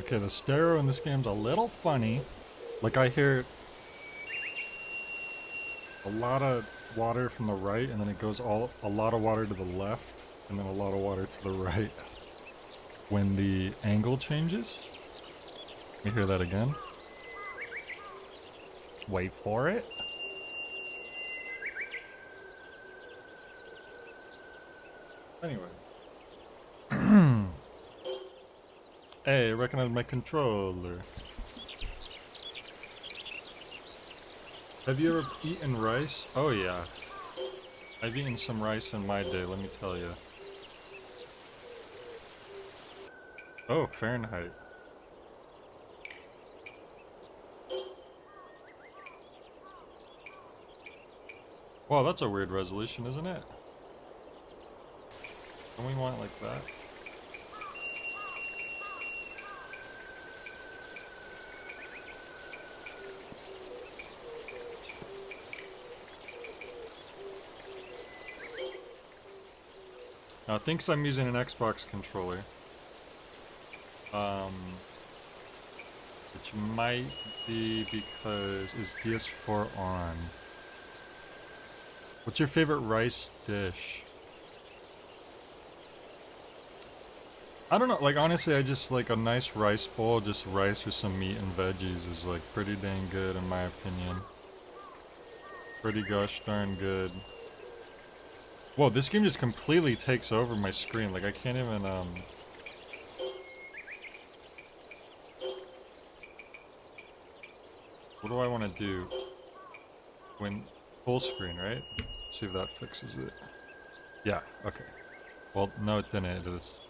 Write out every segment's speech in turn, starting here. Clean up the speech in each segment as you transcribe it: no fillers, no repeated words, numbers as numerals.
Okay, the stereo in this game's a little funny. Like I hear a lot of water from the right, and then it goes a lot of water to the left, and then a lot of water to the right when the angle changes. You hear that again? Wait for it. Anyway. Hey, recognize my controller. Have you ever eaten rice? Oh yeah. I've eaten some rice in my day, let me tell you. Oh, Fahrenheit. Wow, that's a weird resolution, isn't it? Don't we want it like that? Now, it thinks I'm using an Xbox controller. Which might be because is DS4 on? What's your favorite rice dish? I don't know, like honestly I just like a nice rice bowl, just rice with some meat and veggies is like pretty dang good in my opinion. Pretty gosh darn good. Whoa, this game just completely takes over my screen, like I can't even what do I want to do? When full screen, right? See if that fixes it. Yeah, okay. Well, no it didn't, it was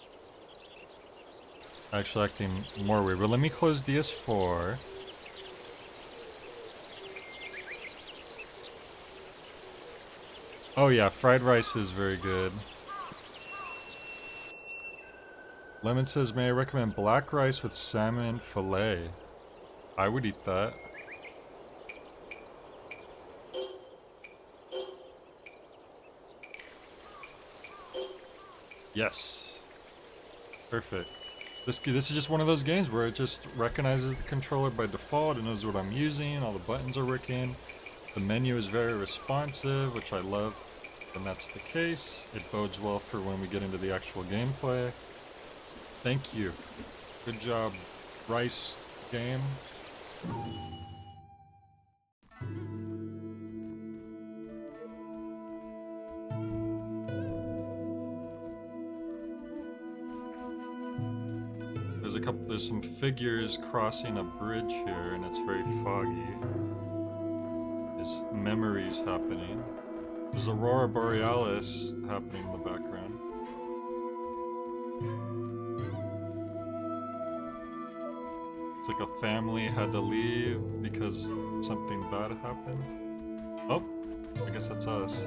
actually acting more weird, but let me close DS4. Oh yeah, fried rice is very good. Lemon says, may I recommend black rice with salmon and filet? I would eat that. Yes. Perfect. This is just one of those games where it just recognizes the controller by default, it knows what I'm using, all the buttons are working. The menu is very responsive, which I love when that's the case. It bodes well for when we get into the actual gameplay. Thank you. Good job, Rice game. There's some figures crossing a bridge here, and it's very foggy. There's memories happening. There's Aurora Borealis happening in the background. It's like a family had to leave because something bad happened. Oh, I guess that's us.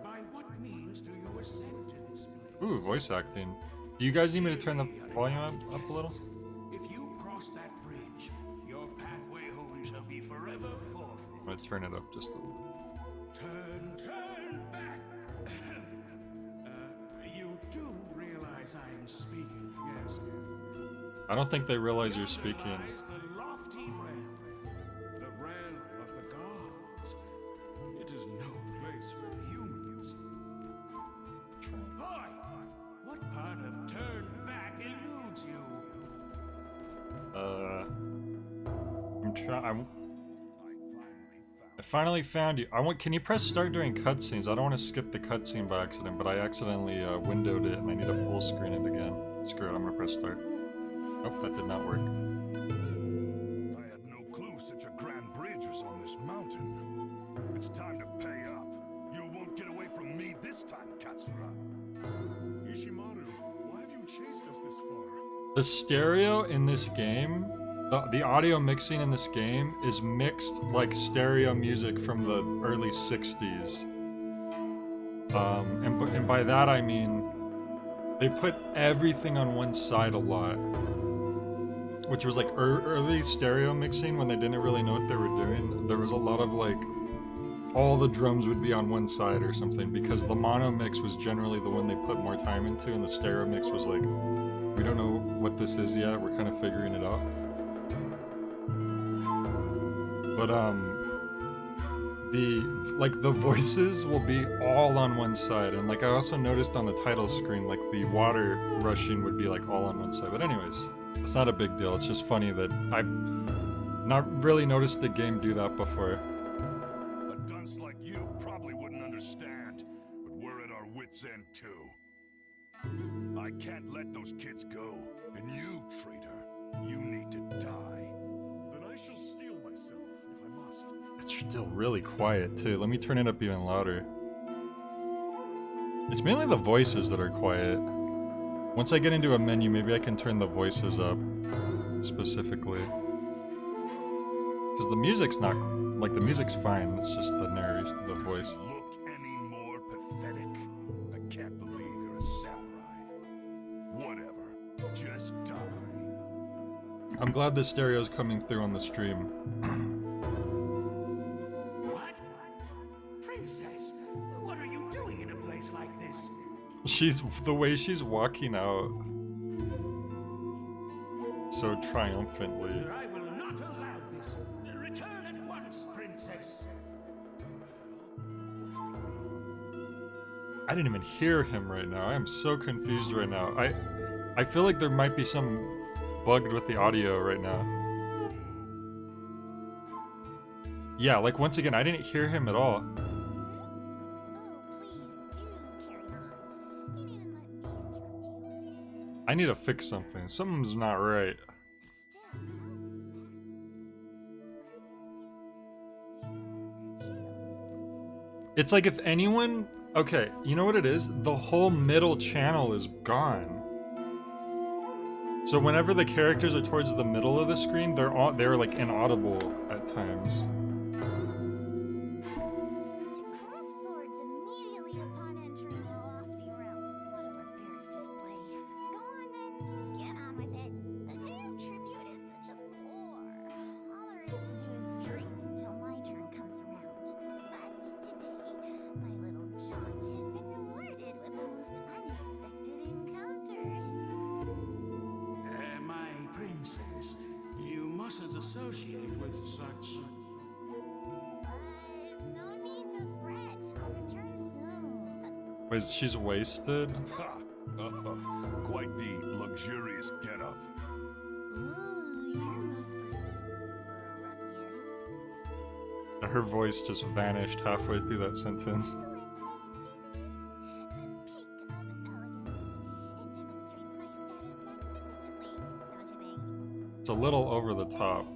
By what means do you ascend to this place? Ooh, voice acting. Do you guys need me to turn the volume up a little? If you cross that bridge, your pathway home shall be forever forfeit. I'm gonna turn it up just a little. Turn back. You do realize I am speaking, yes? I don't think they realize you're speaking. The lofty realm, the realm of the gods. It is no place for humans. Boy, what part of turn back eludes you? I'm trying. I finally found you. Can you press start during cutscenes? I don't want to skip the cutscene by accident, but I accidentally windowed it and I need to full screen it again. Screw it, I'm gonna press start. Oh, that did not work. I had no clue such a grand bridge was on this mountain. It's time to pay up. You won't get away from me this time, Katsura. Ishimaru, why have you chased us this far? The stereo in this game, the audio mixing in this game is mixed like stereo music from the early 60s. And by that I mean, they put everything on one side a lot. Which was like early stereo mixing when they didn't really know what they were doing. There was a lot of like, all the drums would be on one side or something because the mono mix was generally the one they put more time into and the stereo mix was like We don't know what this is yet. We're kind of figuring it out. But the voices will be all on one side, and like I also noticed on the title screen, like the water rushing would be like all on one side. But anyways, it's not a big deal. It's just funny that I've not really noticed the game do that before. A dunce like you probably wouldn't understand, but we're at our wits' end too. I can't let those kids go, and you, traitor, you need to die. Then I shall steel myself, if I must. It's still really quiet too. Let me turn it up even louder. It's mainly the voices that are quiet. Once I get into a menu, maybe I can turn the voices up specifically. Because the music's not, like the music's fine, it's just the narration, the voice. Look any more pathetic? I can't believe you're a samurai. Whatever, just die. I'm glad the stereo's coming through on the stream. What? Princess, what are you doing in a place like this? The way she's walking out so triumphantly. I will not allow this. Return at once, princess. I didn't even hear him right now. I am so confused right now. I feel like there might be some bugged with the audio right now. Yeah, like once again, I didn't hear him at all. Oh, please do carry on. You needn't let me interrupt you. I need to fix something. Something's not right. Still, how fast? It's like if anyone... Okay, you know what it is? The whole middle channel is gone. So whenever the characters are towards the middle of the screen, they're like inaudible at times. To cross swords immediately upon entering a lofty realm. What a barbaric display. Go on then, get on with it. The day of tribute is such a bore. All there is to do is drink until my turn comes around. But today, my little jaunt has been rewarded with the most unexpected encounter. My princess, you mustn't associate with such... There's no need to fret. I'll return soon. Wait, she's wasted? Ha! Quite the luxurious getup. Ooh, you're most persistent for a ruffian. Her voice just vanished halfway through that sentence. Splendid, isn't it? The peak of elegance. It demonstrates my status magnificently, don't you think? It's a little over the top.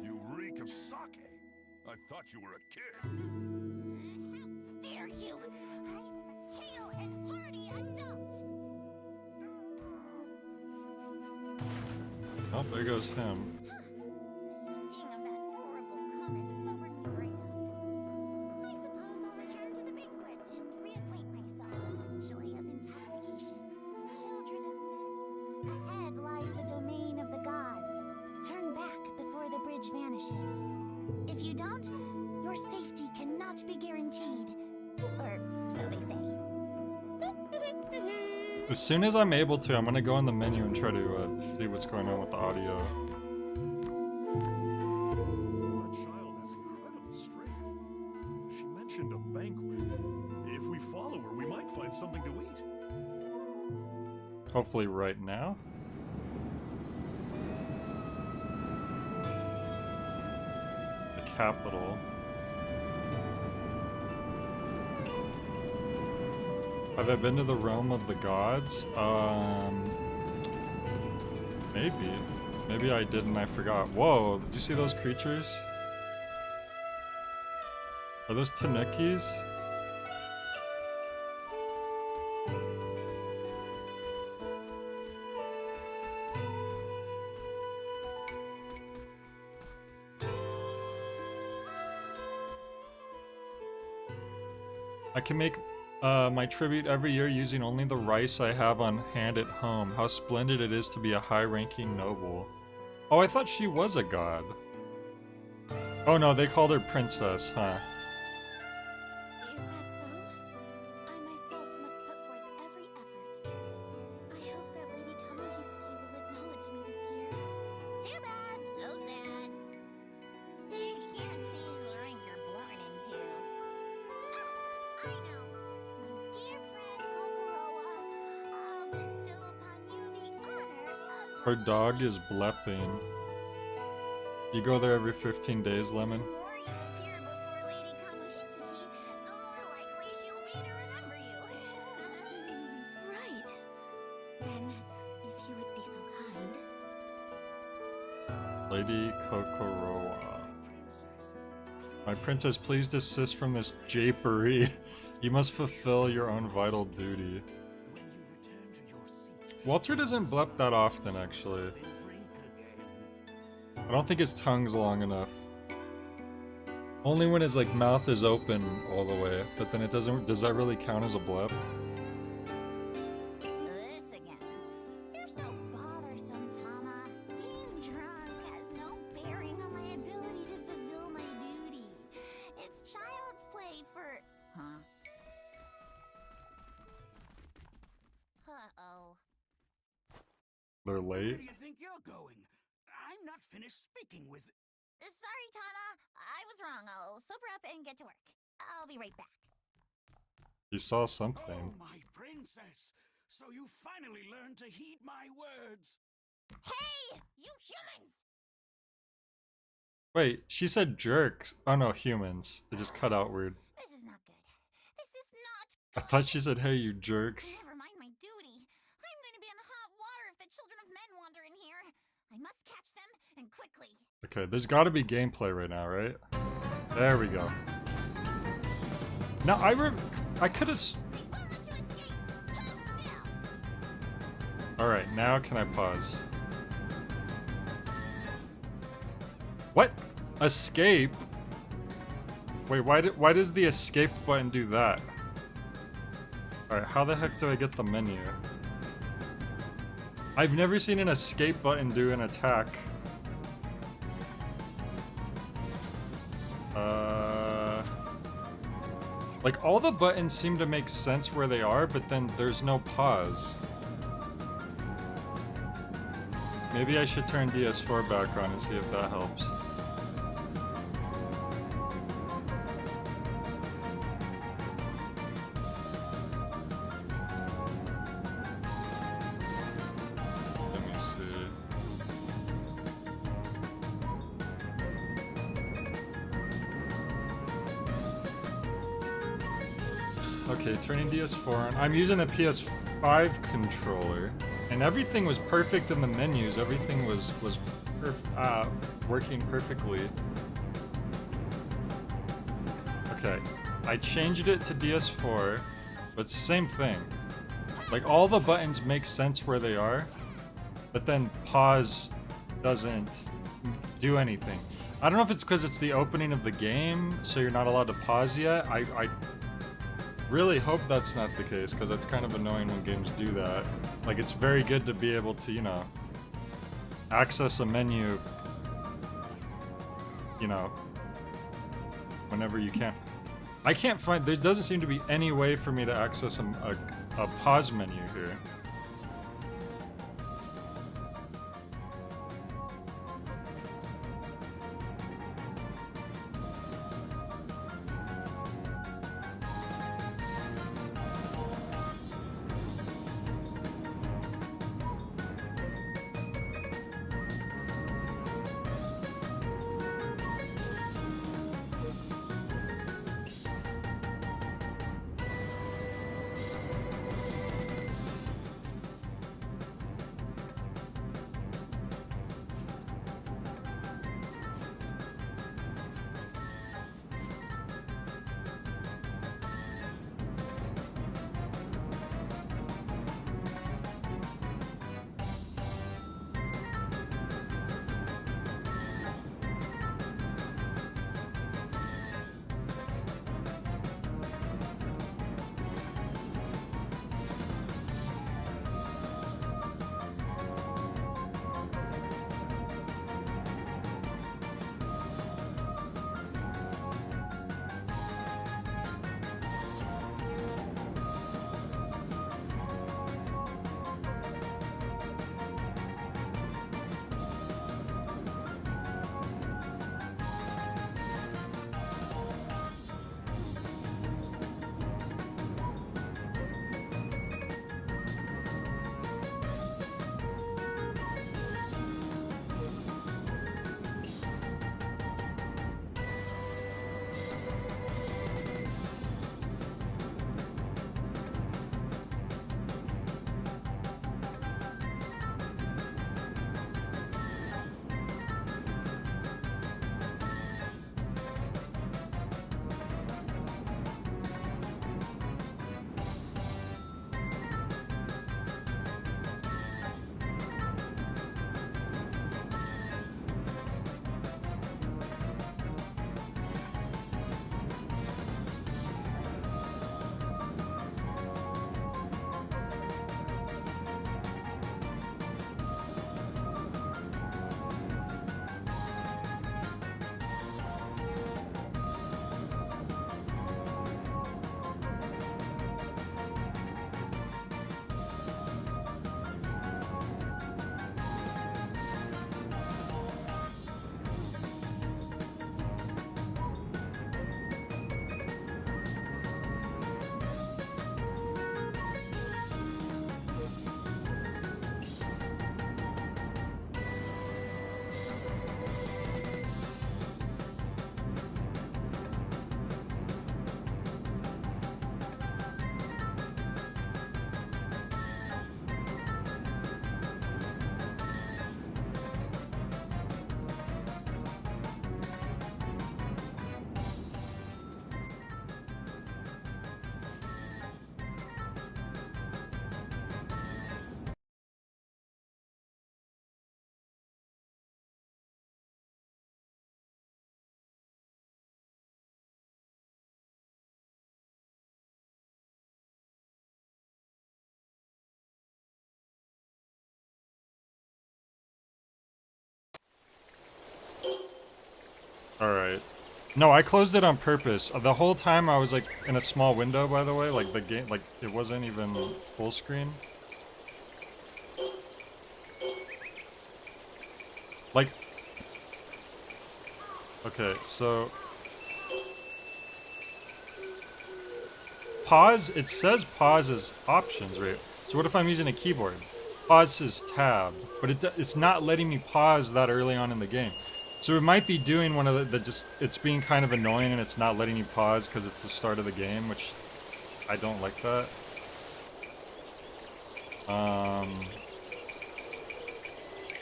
You reek of sake. I thought you were a kid. How dare you! I'm a hale and hearty adult! Oh, there goes him. The sting of that horrible comment sobered me right up. I suppose I'll return to the banquet and reacquaint myself with the joy of intoxication. Children of men, ahead lies the domain of the gods. Turn back before the bridge vanishes. If you don't, your safety cannot be guaranteed. Or so they say. As soon as I'm able to, I'm gonna go in the menu and try to see what's going on with the audio. That child has incredible strength. She mentioned a banquet. If we follow her, we might find something to eat. Hopefully right now. The capital. Have I been to the realm of the gods? Maybe. Maybe I did and I forgot. Whoa, did you see those creatures? Are those tanukis? I can make my tribute every year using only the rice I have on hand at home. How splendid it is to be a high-ranking noble. Oh, I thought she was a god. Oh no, they called her princess, huh? Is that so? I myself must put forth every effort. I hope that Lady Kamohitsuki Her dog is blepping. You go there every 15 days, Lemon? The more you appear before Lady Kamuhitsuki, the more likely she'll be to remember you. Right. Then, if you would be so kind. Lady Kokorowa. My princess, please desist from this japery. You must fulfill your own vital duty. Walter doesn't blep that often, actually. I don't think his tongue's long enough. Only when his like mouth is open all the way, but then it doesn't. Does that really count as a blep? This again. You're so bothersome, Tama. Being drunk has no bearing on my ability to fulfill my duty. It's child's play for... Huh? Uh-oh. They're Where late. do you think you're going? I'm not finished speaking with... Sorry, Tama. I was wrong. I'll sober up and get to work. I'll be right back. You saw Oh, something. my princess! So you finally learned to heed my words! Hey! You humans! Wait, she said jerks. Oh no, humans. It just cut out weird. This is not good. This is not I thought she said, hey, you jerks. Never mind my duty. I'm going to be in hot water if the children of men wander in here. I must catch them, and quickly. Okay, there's gotta be gameplay right now, right? There we go. Now, I could've... We will let you escape. Hold still. Alright, now can I pause? What? Escape? Wait, why does the escape button do that? Alright, how the heck do I get the menu? I've never seen an escape button do an attack. Like, all the buttons seem to make sense where they are, but then there's no pause. Maybe I should turn DS4 back on and see if that helps. Let me see. Okay, turning DS4 on. I'm using a PS5 controller, and everything was perfect in the menus. Everything was working perfectly. Okay, I changed it to DS4, but it's the same thing. Like, all the buttons make sense where they are, but then pause doesn't do anything. I don't know if it's because it's the opening of the game, so you're not allowed to pause yet. I really hope that's not the case, because that's kind of annoying when games do that. Like, it's very good to be able to, you know, access a menu, you know, whenever you can. I can't find, there doesn't seem to be any way for me to access a pause menu here. Alright. No, I closed it on purpose. The whole time I was like in a small window, by the way. Like the game, like it wasn't even full screen. Like, okay, so pause, it says pause as options, right? So what if I'm using a keyboard? Pause is tab, but it's not letting me pause that early on in the game. So it might be doing one of the just, it's being kind of annoying and it's not letting you pause because it's the start of the game, which I don't like that.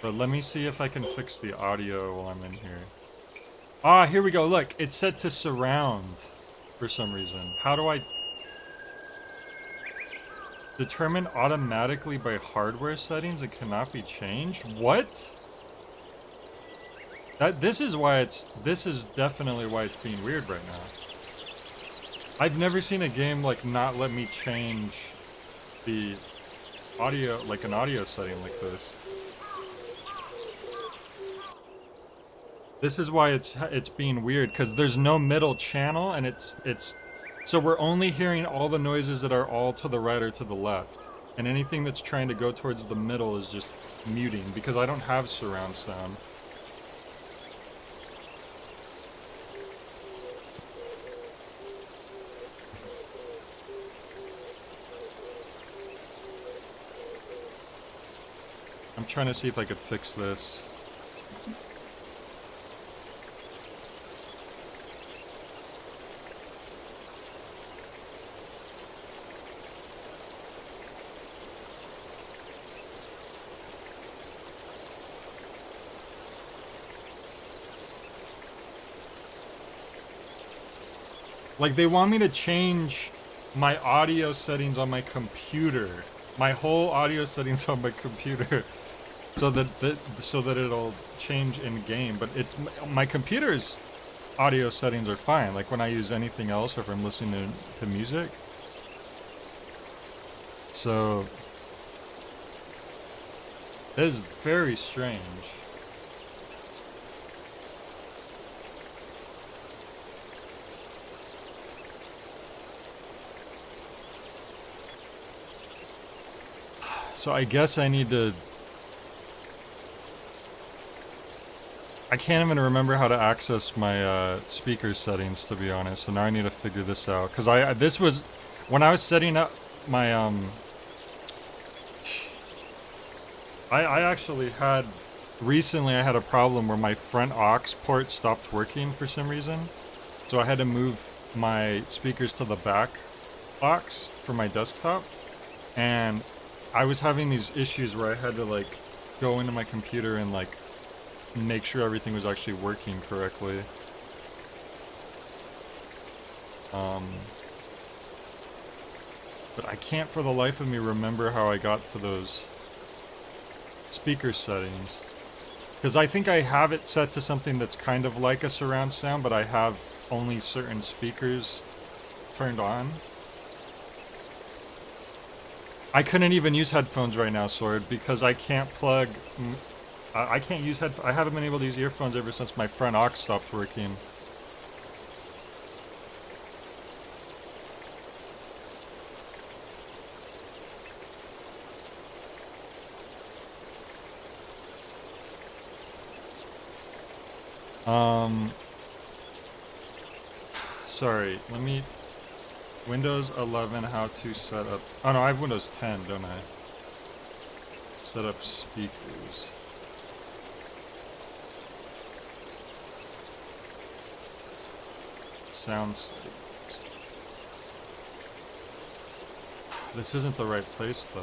But let me see if I can fix the audio while I'm in here. Ah, here we go. Look, it's set to surround for some reason. How do I determine automatically by hardware settings? It cannot be changed. What? This is definitely why it's being weird right now. I've never seen a game like not let me change the audio, like an audio setting like this. This is why it's being weird, because there's no middle channel, and it's so we're only hearing all the noises that are all to the right or to the left, and anything that's trying to go towards the middle is just muting because I don't have surround sound. I'm trying to see if I could fix this. Like, they want me to change my audio settings on my computer. My whole audio settings on my computer. So that it'll change in game. But it's my computer's audio settings are fine. Like when I use anything else or if I'm listening to music. So it is very strange. So I guess I need to... I can't even remember how to access my speaker settings, to be honest. So now I need to figure this out. Because this was... When I was setting up my... I actually had... Recently I had a problem where my front aux port stopped working for some reason. So I had to move my speakers to the back aux for my desktop. And I was having these issues where I had to like go into my computer and like make sure everything was actually working correctly. But I can't for the life of me remember how I got to those speaker settings. Because I think I have it set to something that's kind of like a surround sound, but I have only certain speakers turned on. I couldn't even use headphones right now, Sword, because I can't plug... I can't use I haven't been able to use earphones ever since my front aux stopped working. Sorry, let me... Windows 11, how to set up... Oh no, I have Windows 10, don't I? Set up speakers. Sound settings. This isn't the right place, though.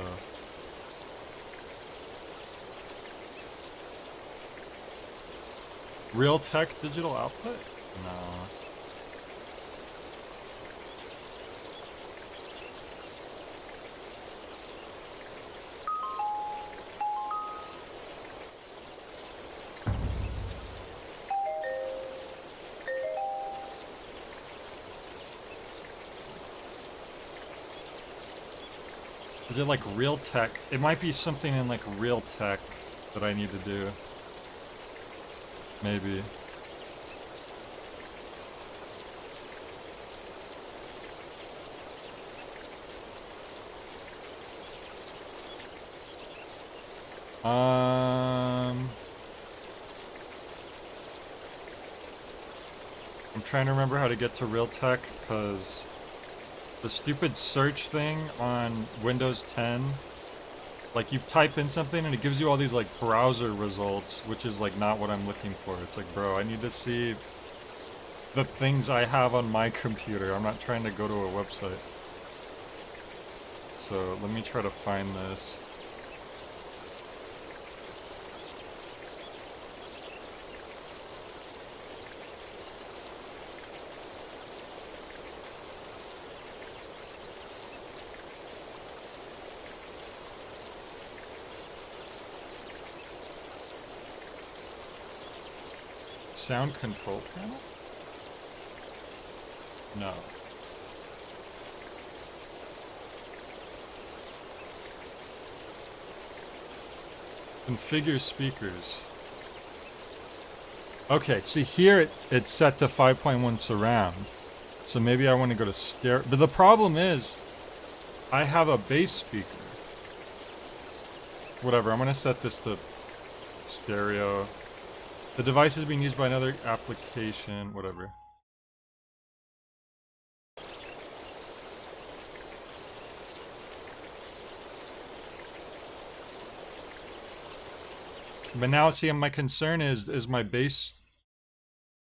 Realtek digital output? No. Is it like Realtek? It might be something in like Realtek that I need to do. Maybe. I'm trying to remember how to get to Realtek because the stupid search thing on Windows 10, like you type in something and it gives you all these like browser results, which is like not what I'm looking for. It's like, bro, I need to see the things I have on my computer. I'm not trying to go to a website. So let me try to find this. Sound control panel? No. Configure speakers. Okay, see here it's set to 5.1 surround. So maybe I want to go to stereo. But the problem is, I have a bass speaker. Whatever, I'm going to set this to stereo. The device is being used by another application, whatever. But now, see, my concern is my bass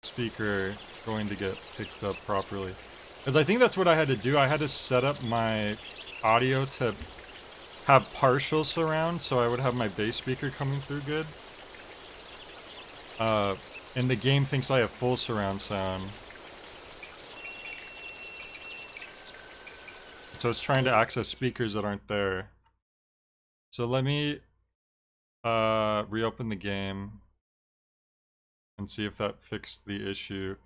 speaker going to get picked up properly? Because I think that's what I had to do. I had to set up my audio to have partial surround, so I would have my bass speaker coming through good. And the game thinks I have full surround sound. So it's trying to access speakers that aren't there. So let me reopen the game and see if that fixed the issue.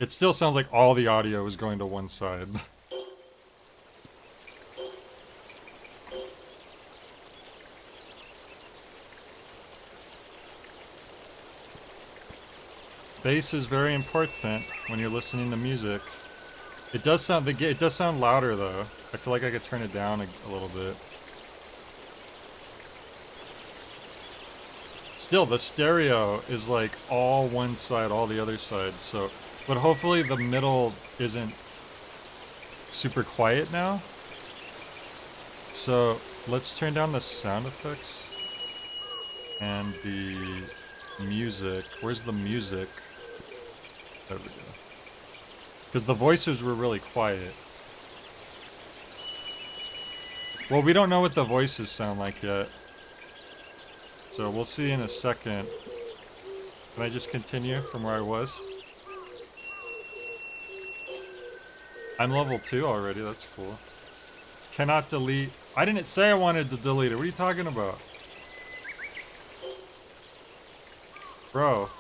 It still sounds like all the audio is going to one side. Bass is very important when you're listening to music. It does sound louder though. I feel like I could turn it down a little bit. Still, the stereo is like all one side, all the other side. So, but hopefully the middle isn't super quiet now. So let's turn down the sound effects and the music. Where's the music? There we go. Because the voices were really quiet. Well, we don't know what the voices sound like yet. So we'll see in a second. Can I just continue from where I was? I'm level 2 already, that's cool. Cannot delete. I didn't say I wanted to delete it. What are you talking about? Bro.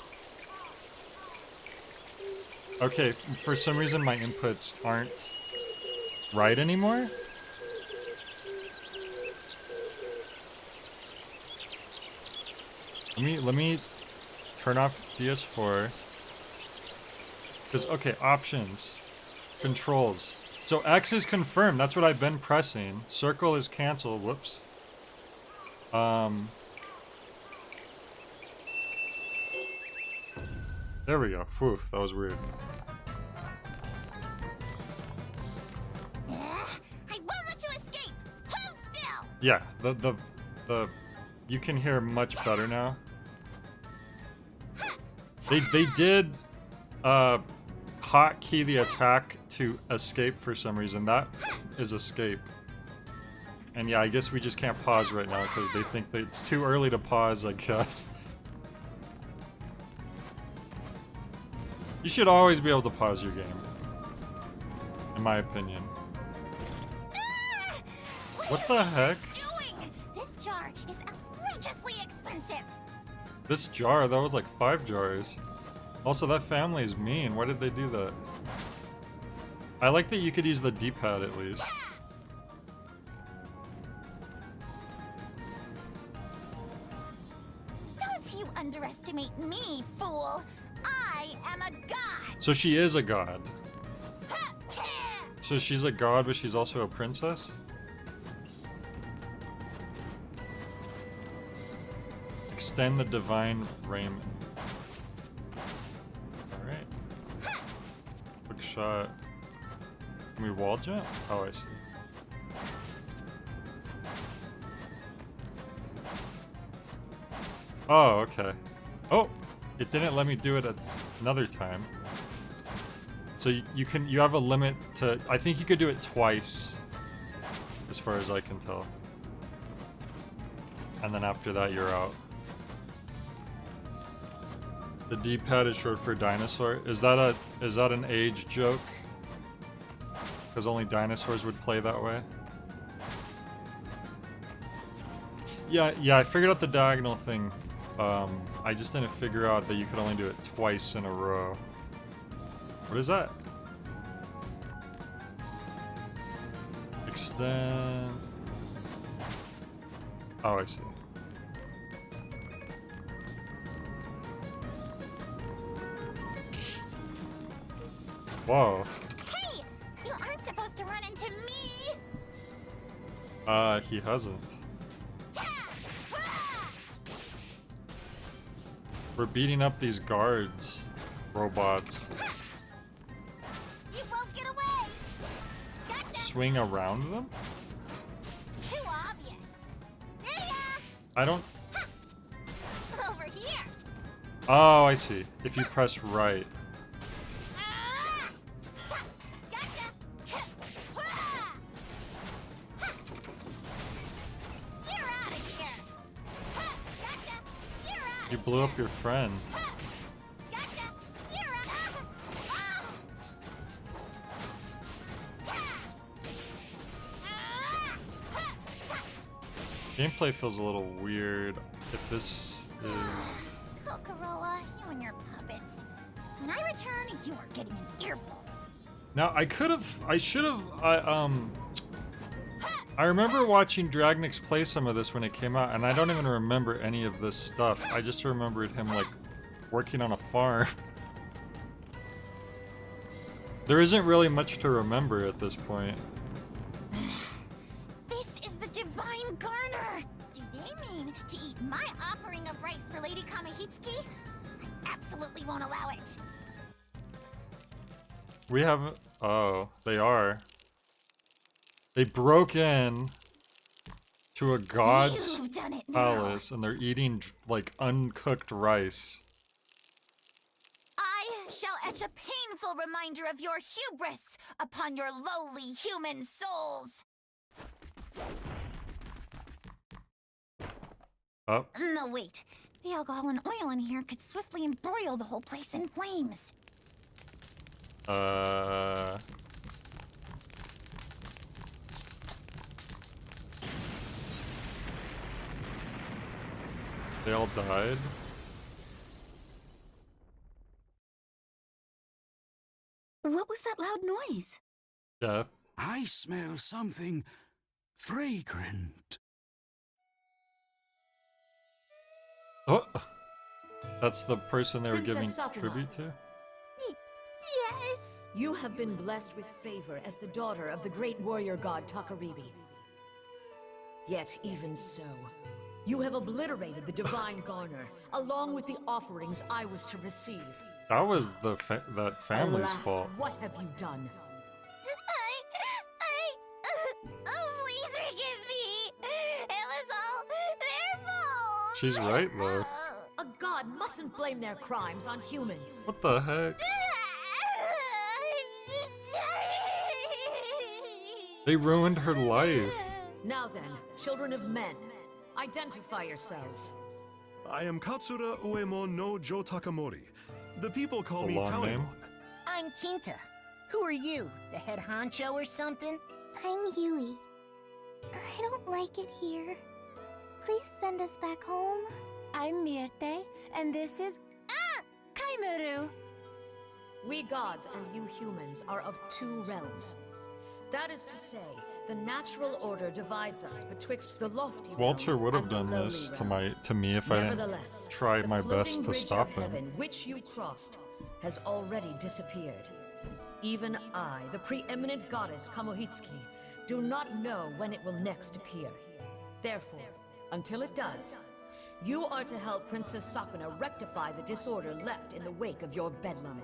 Okay, for some reason my inputs aren't right anymore. Let me turn off DS4. Cause okay, options, controls. So X is confirmed. That's what I've been pressing. Circle is canceled. Whoops. There we go. Phew, that was weird. I won't let you escape! Hold still! Yeah, the you can hear much better now. They did hotkey the attack to escape for some reason. That is escape. And yeah, I guess we just can't pause right now because they think that it's too early to pause, I guess. You should always be able to pause your game, in my opinion. What the heck? Doing? This jar is outrageously expensive. This jar, that was like 5 jars. Also, that family is mean. Why did they do that? I like that you could use the D-pad at least. Don't you underestimate me, fool. I am a god. So she is a god. So she's a god, but she's also a princess? Extend the divine raiment. Alright. Quick shot. Can we wall jump? Oh, I see. Oh, okay. Oh! It didn't let me do it another time. So you have a limit to, I think you could do it twice, as far as I can tell. And then after that, you're out. The D-pad is short for dinosaur. Is that an age joke? Because only dinosaurs would play that way. Yeah, I figured out the diagonal thing. I just didn't figure out that you could only do it twice in a row. What is that? Extend. Oh, I see. Whoa. Hey! You aren't supposed to run into me! He hasn't. We're beating up these guards. Robots. You won't get away! Gotcha! Swing around them? Too obvious. See ya! I don't... Over here! Oh, I see. If you press right. Ah! Gotcha! You're out of here! Gotcha! You're out! You blew up your friend. Gotcha! You're out! Ah! Gameplay feels a little weird. If this is... Kokoroa, you and your puppets. When I return, you are getting an earful. Now, I should have, I remember watching Dragnix play some of this when it came out, and I don't even remember any of this stuff. I just remembered him, like, working on a farm. There isn't really much to remember at this point. This is the Divine Garner! Do they mean to eat my offering of rice for Lady Kamahitsuki? I absolutely won't allow it. We haven't... Oh, they are. They broke in to a god's You've done it now. palace, and they're eating, like, uncooked rice. I shall etch a painful reminder of your hubris upon your lowly human souls. Oh, No, wait. The alcohol and oil in here could swiftly embroil the whole place in flames. They all died? What was that loud noise? Death. I smell something fragrant. Oh! That's the person they were giving Princess Sakuna. tribute to? Yes. You have been blessed with favor as the daughter of the great warrior god Takaribi. Yet even so, you have obliterated the Divine Garner, along with the offerings I was to receive. That was that family's Alas, fault. what have you done? Oh, please forgive me. It was all their fault. She's right, though. A god mustn't blame their crimes on humans. What the heck? They ruined her life. Now then, children of men, identify yourselves. I am Katsura Uemon no Jo Takamori. The people call A me long Talimon. name? I'm Kinta. Who are you? The head honcho or something? I'm Yui. I don't like it here. Please send us back home. I'm Mirte, and this is Kaimuru. We gods and you humans are of two realms. That is to say, the natural order divides us betwixt the lofty realm Walter would have and the done lowly this realm. to me if I didn't Nevertheless, try the my floating best to bridge stop of him. heaven which you crossed has already disappeared. Even I, the preeminent goddess Kamohitsuki, do not know when it will next appear. Therefore, until it does, you are to help Princess Sakuna rectify the disorder left in the wake of your bedlam.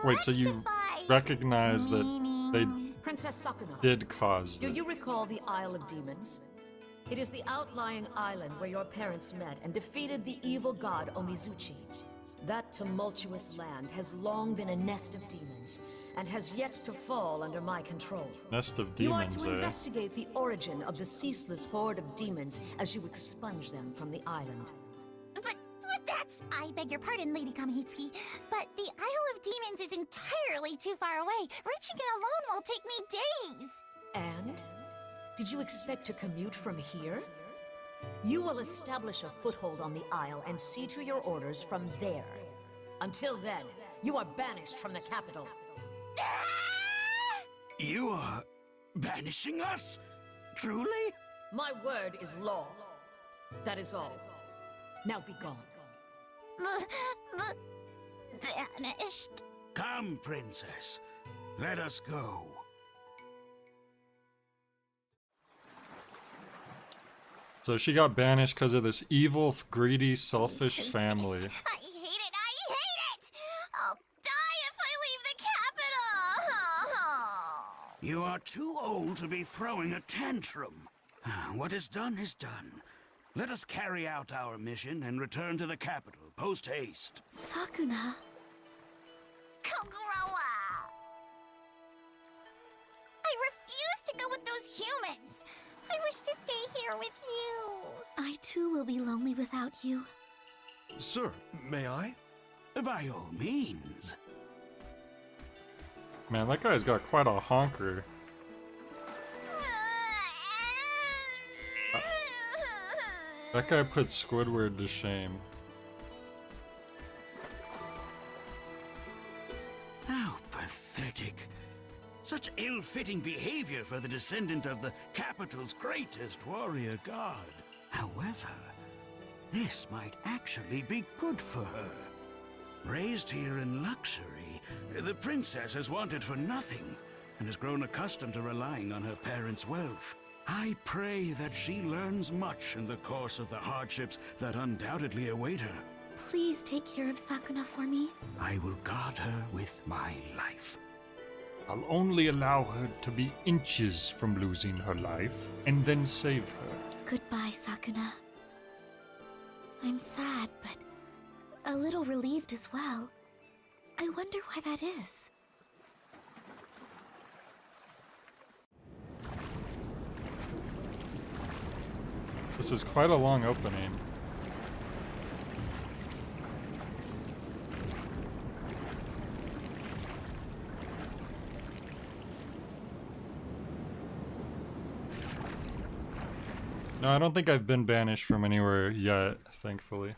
Wait, so you Rectify. recognize that they Princess Sakuna, did cause do this? you recall the Isle of Demons? It is the outlying island where your parents met and defeated the evil god Omizuchi. That tumultuous land has long been a nest of demons, and has yet to fall under my control. Nest of You are demons, to eh? investigate the origin of the ceaseless horde of demons as you expunge them from the island. But that's... I beg your pardon, Lady Kamihitsuki, but the Isle of Demons is entirely too far away. Reaching it alone will take me days. And? Did you expect to commute from here? You will establish a foothold on the Isle and see to your orders from there. Until then, you are banished from the capital. You are banishing us? Truly? My word is law. That is all. Now be gone. Vanished. Come, princess. Let us go. So she got banished because of this evil, greedy, selfish family. I hate it. I hate it. I'll die if I leave the capital. You are too old to be throwing a tantrum. What is done is done. Let us carry out our mission and return to the capital, post-haste. Sakuna. Kogoroa. I refuse to go with those humans. I wish to stay here with you. I too will be lonely without you. Sir, may I? By all means. Man, that guy's got quite a honker. That guy put Squidward to shame. How pathetic. Such ill-fitting behavior for the descendant of the capital's greatest warrior god. However, this might actually be good for her. Raised here in luxury, the princess has wanted for nothing and has grown accustomed to relying on her parents' wealth. I pray that she learns much in the course of the hardships that undoubtedly await her. Please take care of Sakuna for me. I will guard her with my life. I'll only allow her to be inches from losing her life, and then save her. Goodbye, Sakuna. I'm sad, but a little relieved as well. I wonder why that is. This is quite a long opening. No, I don't think I've been banished from anywhere yet, thankfully.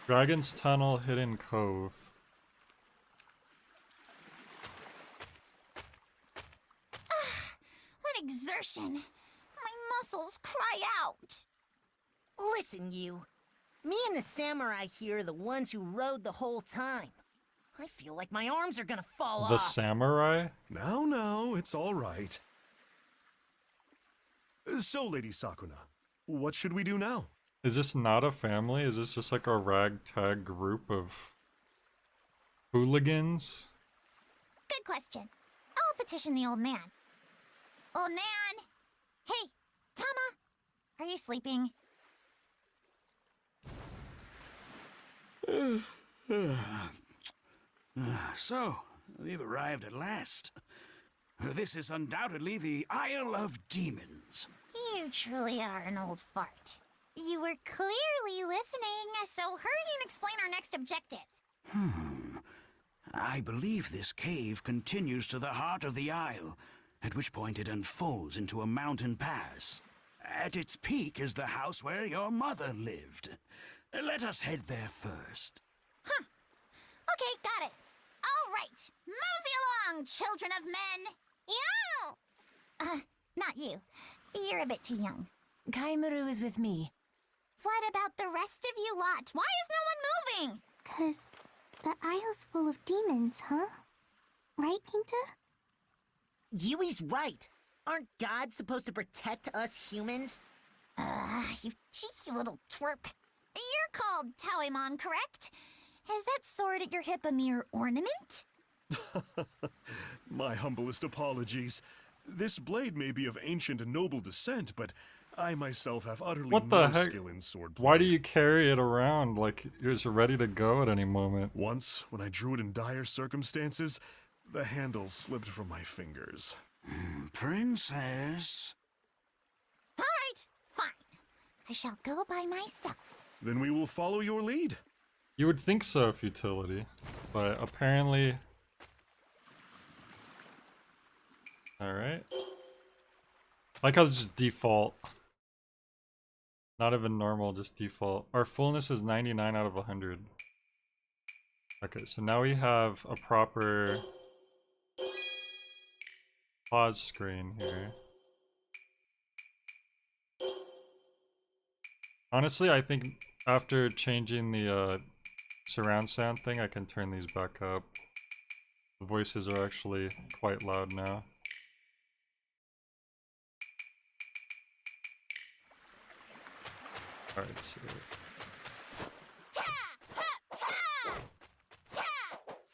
Dragon's Tunnel, Hidden Cove. What exertion. My muscles cry out. Listen, you. Me and the samurai here are the ones who rode the whole time. I feel like my arms are gonna fall The off. samurai? No, it's all right. So, Lady Sakuna, what should we do now? Is this not a family? Is this just like a ragtag group of hooligans? Good question. I'll petition the old man. Old man! Hey, Tama! Are you sleeping? So, we've arrived at last. This is undoubtedly the Isle of Demons. You truly are an old fart. You were clearly listening, so hurry and explain our next objective. I believe this cave continues to the heart of the isle, at which point it unfolds into a mountain pass. At its peak is the house where your mother lived. Let us head there first. Okay, got it. All right, mosey along, children of men. Not you. You're a bit too young. Kaimuru is with me. What about the rest of you lot? Why is no one moving? 'Cause the isle's full of demons, huh? Right, Pinta? Yui's right. Aren't gods supposed to protect us humans? You cheeky little twerp. You're called Tauemon, correct? Is that sword at your hip a mere ornament? My humblest apologies. This blade may be of ancient and noble descent, but I myself have utterly What the no heck? skill in swordplay. Why do you carry it around like you're just ready to go at any moment? Once, when I drew it in dire circumstances, the handle slipped from my fingers. Princess. All right, fine. I shall go by myself. Then we will follow your lead. You would think so, futility, but apparently... Alright. I like how it's just default. Not even normal, just default. Our fullness is 99 out of 100. Okay, so now we have a proper pause screen here. Honestly, I think after changing the surround sound thing, I can turn these back up. The voices are actually quite loud now. Alright, so... Ta! Ha! Ta! Ta!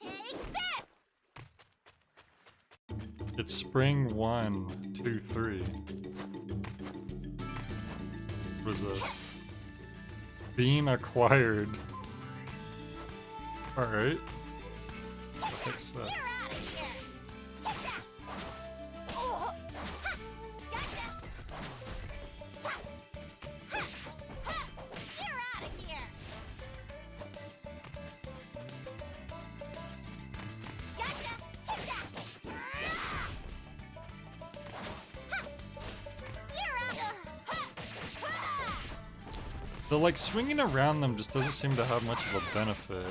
Take this! It's spring 1, 2, 3. What is this? Being acquired. Alright. Fix that. You're out of here! Take that! Oh! Ha! Gotcha! Ha! Ha! Ha! You're out of here! Gotcha! Take that! Ha! You're out! Ha! Ha! The like swinging around them just doesn't seem to have much of a benefit.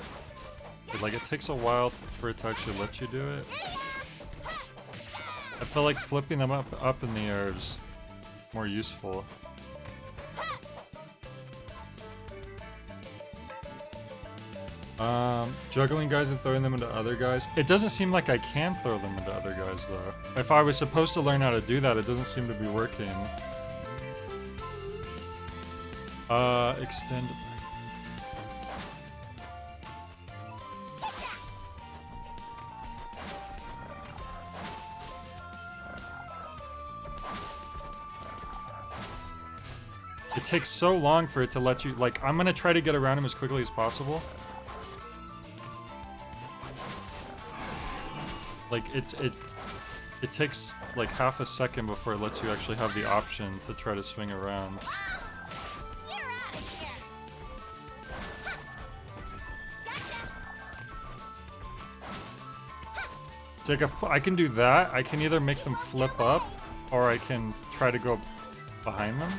Like it takes a while for it to actually let you do it. I feel like flipping them up in the air is more useful. Juggling guys and throwing them into other guys. It doesn't seem like I can throw them into other guys though. If I was supposed to learn how to do that, it doesn't seem to be working. Extend. It takes so long for it to let you, like, I'm gonna try to get around him as quickly as possible. Like, it takes, like, half a second before it lets you actually have the option to try to swing around. You're out of here! Ha! Gotcha! It's like, if I can do that, I can either make them flip up, or I can try to go behind them.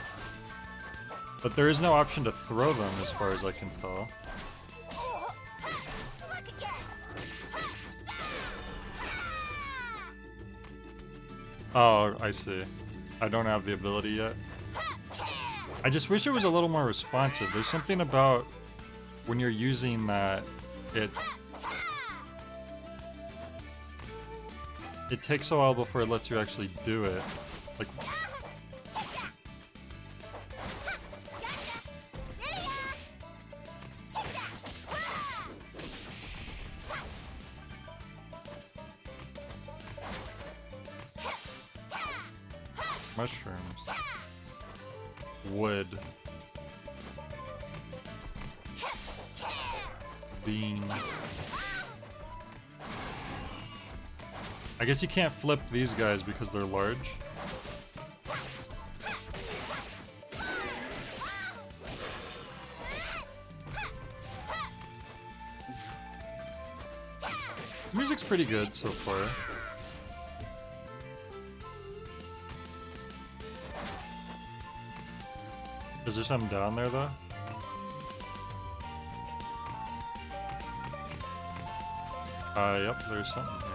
But there is no option to throw them, as far as I can tell. Oh! Ha! Look again! Ha! Oh, I see. I don't have the ability yet. I just wish it was a little more responsive. There's something about when you're using that, it takes a while before it lets you actually do it. Like, mushrooms. Wood. Bean. I guess you can't flip these guys because they're large. Music's pretty good so far. Is there something down there though? Yep, there's something here.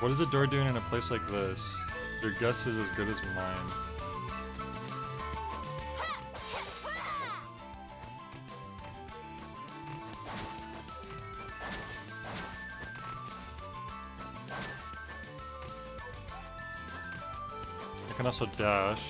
What is a door doing in a place like this? Your guess is as good as mine. I can also dash.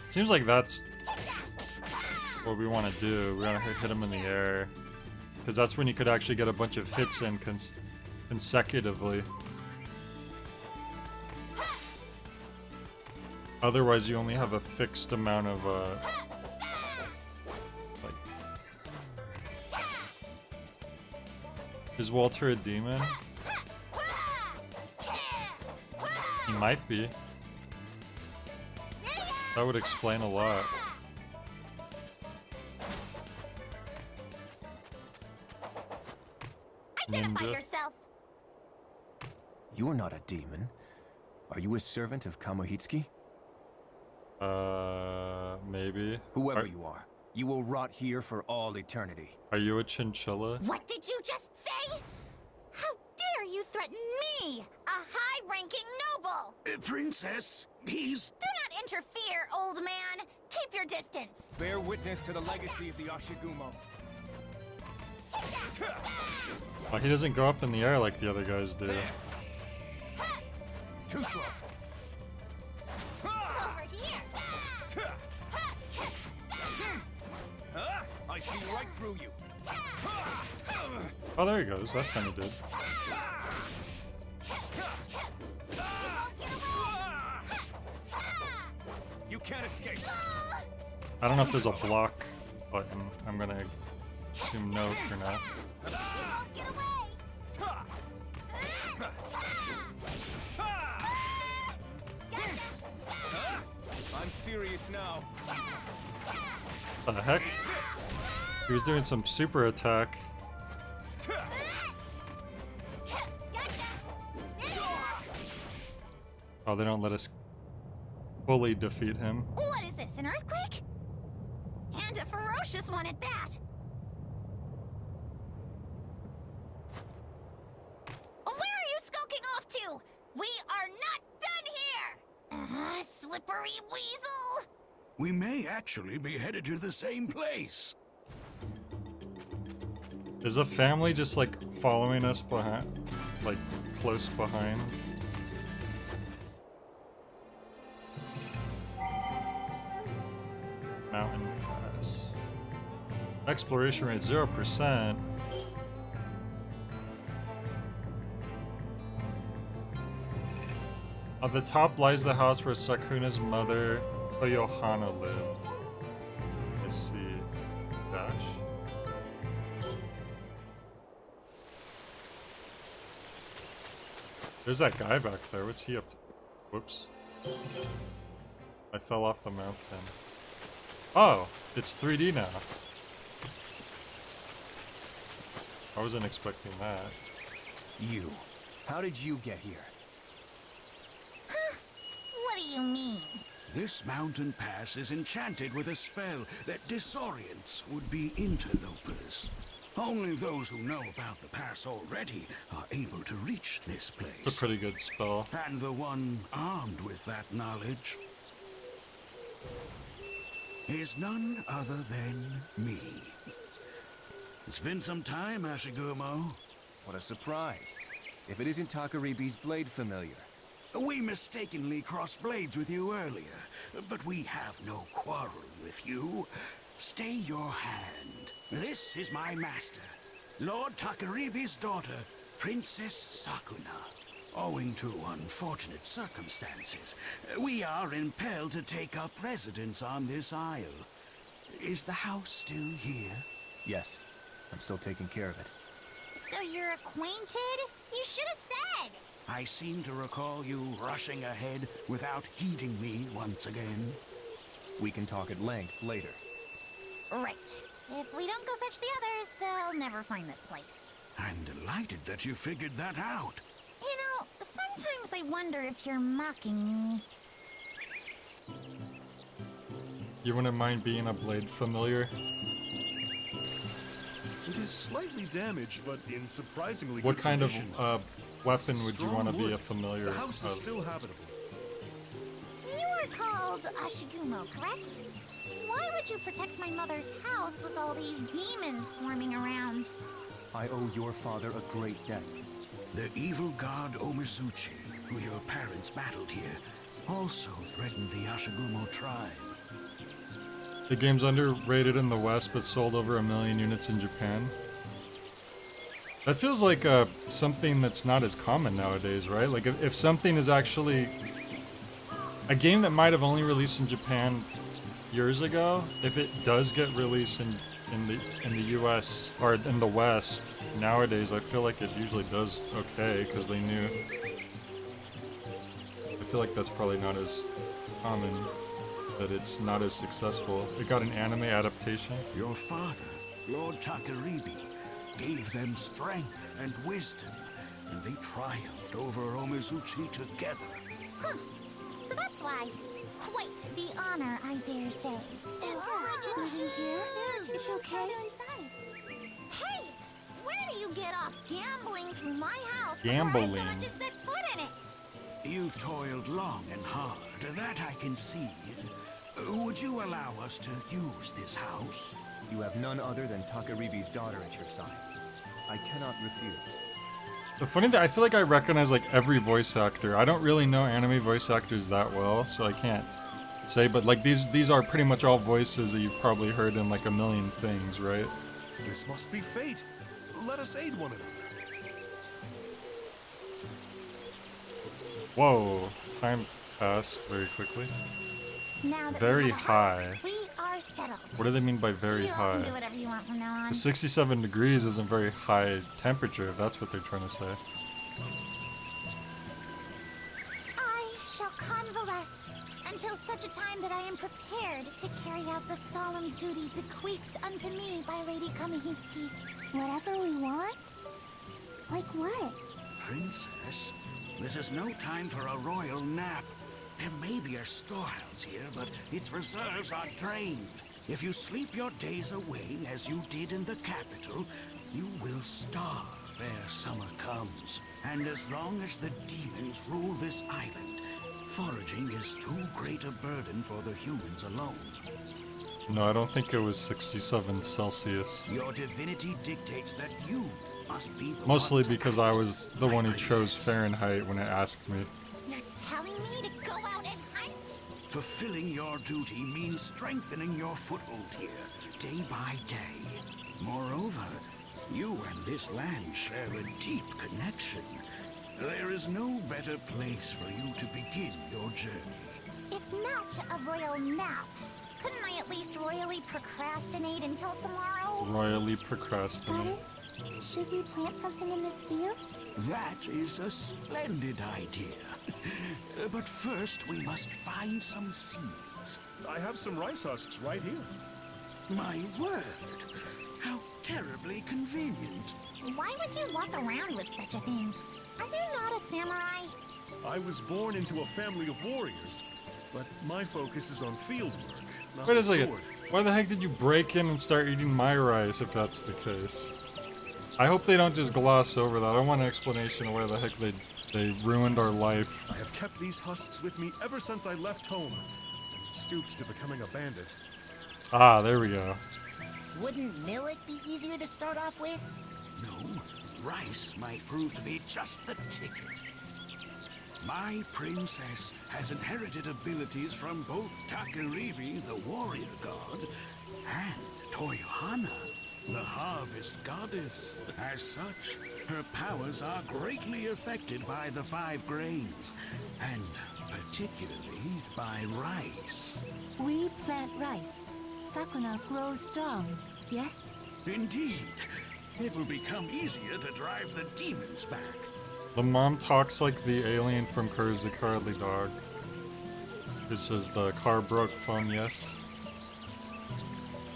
Seems like that's what we want to do. We want to hit him in the air. Because that's when you could actually get a bunch of hits in consecutively. Otherwise, you only have a fixed amount of, like... Is Walter a demon? He might be. That would explain a lot. Identify yourself. You are not a demon. Are you a servant of Kamohitsuki? Maybe. Whoever you are, you will rot here for all eternity. Are you a chinchilla? What did you just say? How dare you threaten me, a high-ranking noble? Princess, he's... Do not interfere, old man. Keep your distance. Bear witness to the legacy of the Ashigarumo. Oh, he doesn't go up in the air like the other guys do. Too slow. Over here. I see right through you. Oh, there he goes. That time he did. You can't escape. I don't know if there's a block button. I'm gonna assume no for now. Get away. I'm serious now. What the heck? He was doing some super attack. Oh, they don't let us fully defeat him. What is this, an earthquake? And a ferocious one at that. Where are you skulking off to? We are not done here! Slippery weasel! We may actually be headed to the same place. Is the family just like following us behind? Like close behind? Mountain pass. Exploration rate 0%. At the top lies the house where Sakuna's mother, Toyohana, lived. I see. Dash. There's that guy back there. What's he up to? Whoops. I fell off the mountain. Oh, it's 3D now. I wasn't expecting that. You. How did you get here? What do you mean? This mountain pass is enchanted with a spell that disorients would-be interlopers. Only those who know about the pass already are able to reach this place. It's a pretty good spell. And the one armed with that knowledge is none other than me. It's been some time, Ashigarumo. What a surprise. If it isn't Takaribi's blade familiar. We mistakenly crossed blades with you earlier, but we have no quarrel with you. Stay your hand. This is my master, Lord Takaribi's daughter, Princess Sakuna. Owing to unfortunate circumstances, we are impelled to take up residence on this isle. Is the house still here? Yes, I'm still taking care of it. So you're acquainted? You should have said. I seem to recall you rushing ahead without heeding me once again. We can talk at length later. Right. If we don't go fetch the others, they'll never find this place. I'm delighted that you figured that out. You know, sometimes I wonder if you're mocking me. You wouldn't mind being a blade familiar? It is slightly damaged, but in surprisingly What good kind of condition. weapon This is would you strong want to be wood. a familiar The house is of? still habitable. You are called Ashigumo, correct? Why would you protect my mother's house with all these demons swarming around? I owe your father a great debt. The evil god Omizuchi, who your parents battled here, also threatened the Ashigumo tribe. The game's underrated in the West, but sold over 1 million units in Japan. That feels like something that's not as common nowadays, right? Like if something is actually a game that might have only released in Japan years ago, if it does get released in the US or in the West nowadays, I feel like it usually does okay because they knew. I feel like that's probably not as common, that it's not as successful. It got an anime adaptation. Your father, Lord Takaribi, gave them strength and wisdom, and they triumphed over Omizuchi together. Huh. So that's why. Quite the honor, I dare say. Moving here? It's okay. Hey! Where do you get off gambling through my house Gambling. before I so much as set foot in it? You've toiled long and hard, that I can see. Would you allow us to use this house? You have none other than Takaribi's daughter at your side. I cannot refuse. The funny thing, I feel like I recognize like every voice actor. I don't really know anime voice actors that well, so I can't say. But like these are pretty much all voices that you've probably heard in like a million things, right? This must be fate. Let us aid one another. Whoa, time passed very quickly. Now that Very we have a house, high. we are settled. What do they mean by very You all can do high? whatever you want from now on. The 67 degrees isn't very high temperature, if that's what they're trying to say. I shall convalesce until such a time that I am prepared to carry out the solemn duty bequeathed unto me by Lady Kamihitsuki. Whatever we want? Like what? Princess, this is no time for a royal nap. There may be a storehouse here, but its reserves are drained. If you sleep your days away, as you did in the capital, you will starve ere summer comes. And as long as the demons rule this island, foraging is too great a burden for the humans alone. No, I don't think it was 67 Celsius. Your divinity dictates that you must be the Mostly one to because act, I was the my one who chose princess. Fahrenheit when it asked me. You're telling me to go out and hunt? Fulfilling your duty means strengthening your foothold here, day by day. Moreover, you and this land share a deep connection. There is no better place for you to begin your journey. If not a royal nap, couldn't I at least royally procrastinate until tomorrow? Royally That procrastinate. is, should we plant something in this field? That is a splendid idea. But first, we must find some seeds. I have some rice husks right here. My word! How terribly convenient. Why would you walk around with such a thing? Are you not a samurai? I was born into a family of warriors, but my focus is on field work, not Wait the a second. sword. Why the heck did you break in and start eating my rice if that's the case? I hope they don't just gloss over that. I want an explanation of why the heck they ruined our life. I have kept these husks with me ever since I left home and stooped to becoming a bandit. Ah, there we go. Wouldn't millet be easier to start off with? No, rice might prove to be just the ticket. My princess has inherited abilities from both Takaribi, the warrior god, and Toyohana, the harvest goddess. As such, her powers are greatly affected by the 5 grains, and particularly by rice. We plant rice. Sakuna grows strong, yes? Indeed, it will become easier to drive the demons back. The mom talks like the alien from Courage the Cowardly Dog. It says the car broke phone, yes.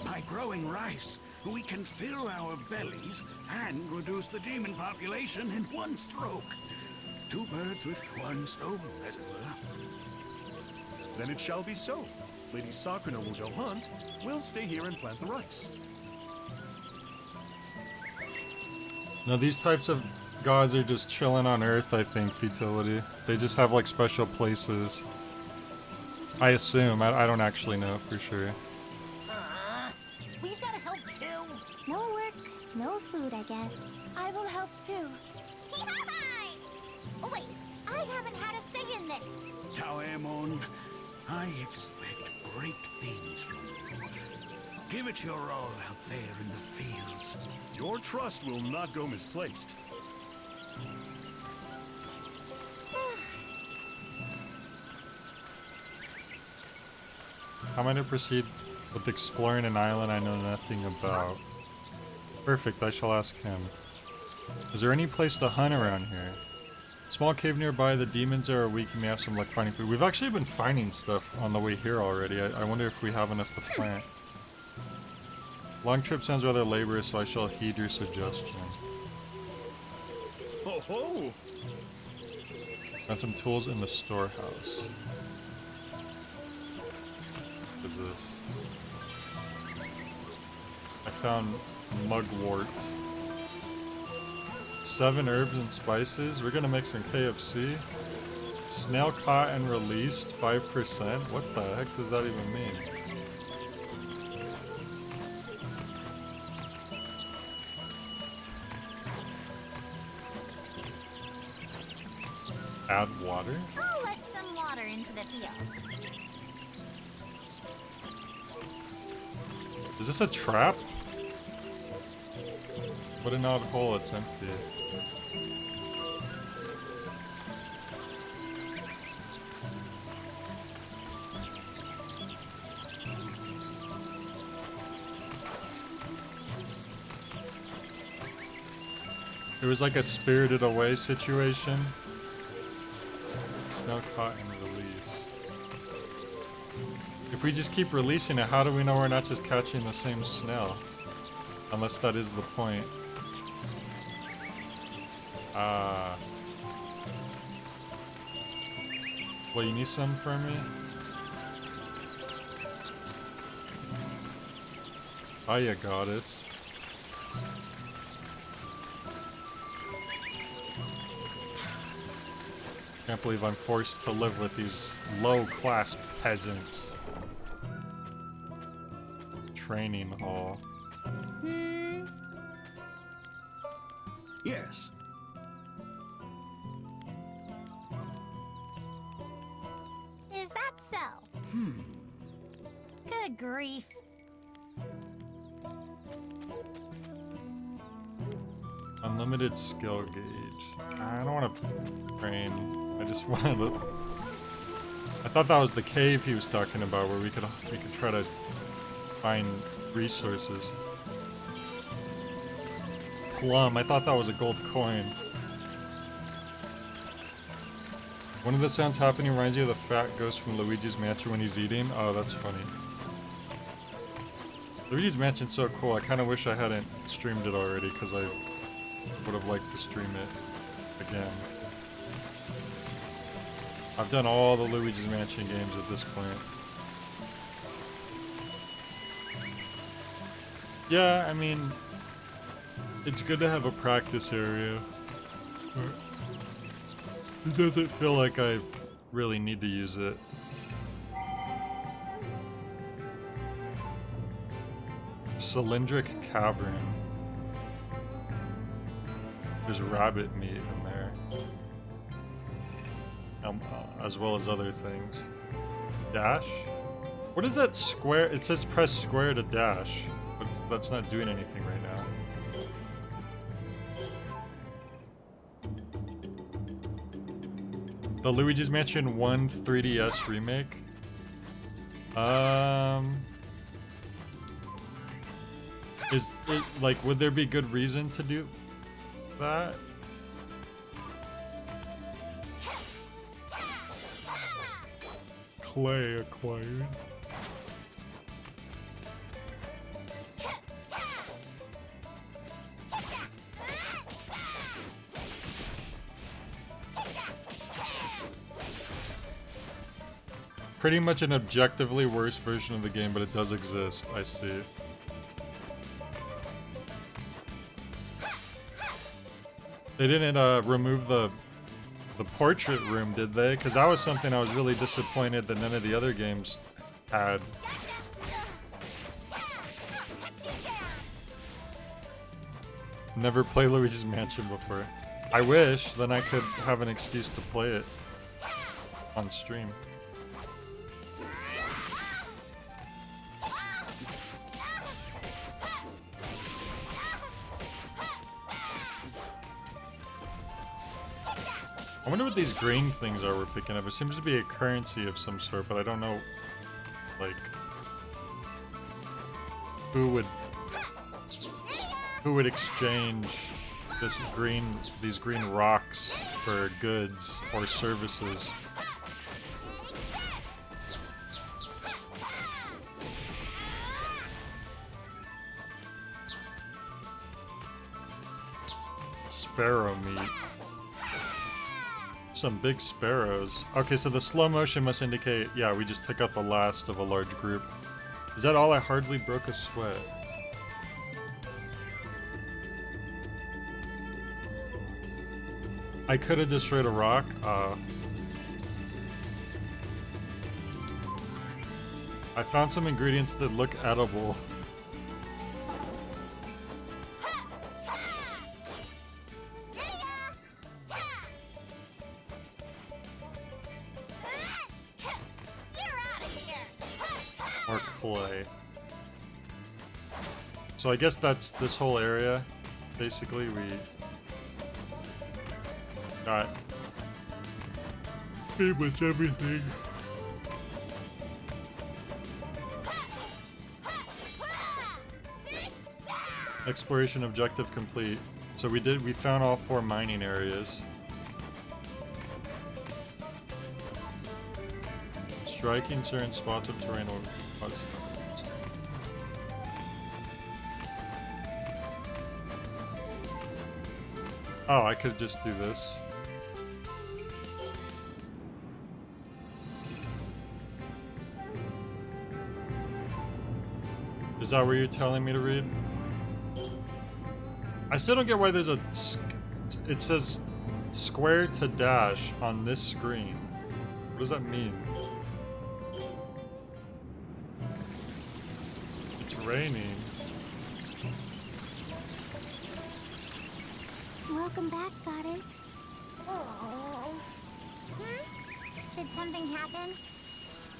By growing rice, we can fill our bellies and reduce the demon population in one stroke. Two birds with one stone, as it were. Then it shall be so. Lady Sakuna will go hunt. We'll stay here and plant the rice. No, these types of gods are just chilling on Earth, I think, futility. They just have like special places. I assume. I don't actually know for sure. We've got to help too. No work, no food, I guess. I will help too. Oh wait, I haven't had a say in this. Taemon, I expect great things from you. Give it your all out there in the fields. Your trust will not go misplaced. How am I to proceed with exploring an island I know nothing about? Perfect, I shall ask him. Is there any place to hunt around here? Small cave nearby, the demons are weak, you may have some luck finding food. We've actually been finding stuff on the way here already. I wonder if we have enough to plant. Long trip sounds rather laborious, so I shall heed your suggestion. Ho ho! Got some tools in the storehouse. What is this? I found mugwort. 7 herbs and spices. We're gonna make some KFC. Snail caught and released 5%. What the heck does that even mean? Add water? I'll let some water into the field. Is this a trap? What an odd hole, it's empty. It was like a Spirited Away situation. Snail caught and released. If we just keep releasing it, how do we know we're not just catching the same snail? Unless that is the point. Well, you need some for me? Hiya, goddess. Can't believe I'm forced to live with these low-class peasants. Training hall. Yes. Is that so? Good grief. Unlimited skill gauge. I don't want to train. I just wanted to... I thought that was the cave he was talking about, where we could try to find resources. Plum. I thought that was a gold coin. One of the sounds happening reminds you of the fat ghost from Luigi's Mansion when he's eating. Oh, that's funny. Luigi's Mansion's so cool. I kind of wish I hadn't streamed it already, because I would have liked to stream it again. I've done all the Luigi's Mansion games at this point. Yeah, I mean, it's good to have a practice area. It doesn't feel like I really need to use it. Cylindric Cavern. There's rabbit meat in there. As well as other things. Dash? What is that square? It says press square to dash, but that's not doing anything right now. The Luigi's Mansion 1 3DS remake? Is it, like, would there be good reason to do that? Clay acquired. pretty much an objectively worse version of the game, but it does exist. I see. They didn't remove the portrait room, did they? Because that was something I was really disappointed that none of the other games had. Never played Luigi's Mansion before. I wish, then I could have an excuse to play it on stream. I wonder what these green things are we're picking up. It seems to be a currency of some sort, but I don't know, like, who would exchange these green rocks for goods or services. Sparrow meat. Some big sparrows. Okay, so the slow motion must indicate, yeah, we just took out the last of a large group. Is that all? I hardly broke a sweat. I could have destroyed a rock. I found some ingredients that look edible. Or clay. So I guess that's this whole area. Basically, we got pretty much everything. Exploration objective complete. So we found all 4 mining areas. Striking certain spots of terrain will cause. Oh, I could just do this. Is that what you're telling me to read? I still don't get why there's it says square to dash on this screen. What does that mean? It's raining. Welcome back, goddess. Oh. Did something happen?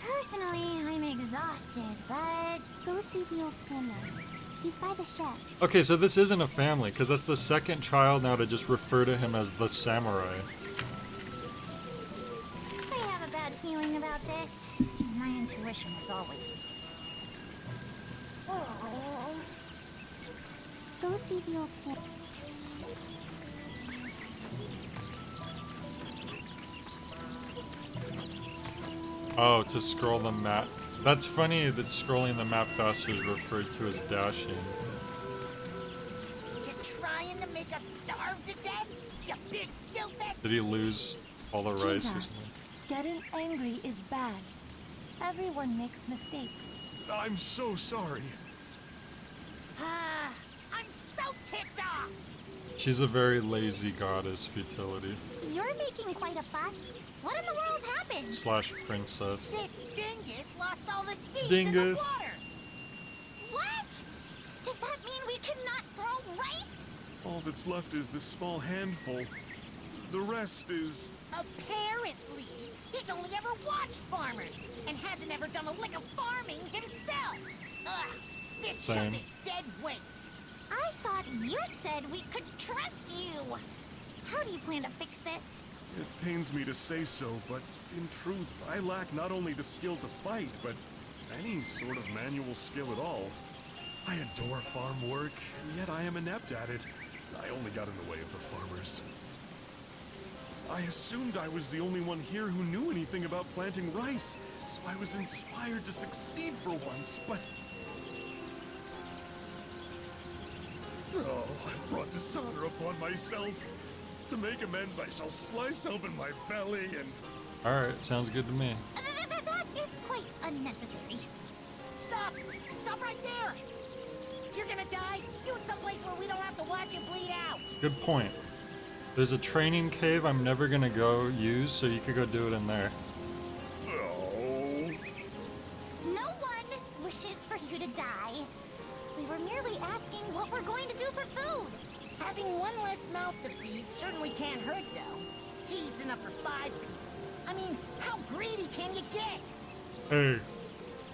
Personally, I'm exhausted, but Go see the old samurai. He's by the shed. Okay, so this isn't a family, because that's the second child now to just refer to him as the samurai. I have a bad feeling about this. My intuition was always right. Oh. Go see the old samurai. Oh, to scroll the map. That's funny that scrolling the map faster is referred to as dashing. You trying to make us starve to death? You big doofus! Did he lose all the rice or Jinta, something? getting angry is bad. Everyone makes mistakes. I'm so sorry. I'm so ticked off! She's a very lazy goddess, futility. You're making quite a fuss. What in the world happened? Slash princess. This dingus lost all the seeds in the Dingus. water! What? Does that mean we cannot grow rice? All that's left is this small handful. The rest is... Apparently, he's only ever watched farmers and hasn't ever done a lick of farming himself. Ugh, this Same. chunk is dead weight. I thought you said we could trust you. How do you plan to fix this? It pains me to say so, but in truth, I lack not only the skill to fight, but any sort of manual skill at all. I adore farm work, and yet I am inept at it. I only got in the way of the farmers. I assumed I was the only one here who knew anything about planting rice, so I was inspired to succeed for once, but... Oh, I've brought dishonor upon myself. To make amends, I shall slice open my belly and... Alright, sounds good to me. is quite unnecessary. Stop! Stop right there! If you're gonna die, do it someplace where we don't have to watch you bleed out. Good point. There's a training cave I'm never gonna go use, so you could go do it in there. Oh. No one wishes for you to die. We were merely asking what we're going to do for food. Having one less mouth to feed certainly can't hurt, though. He eats enough for 5 people. I mean, how greedy can you get? Hey,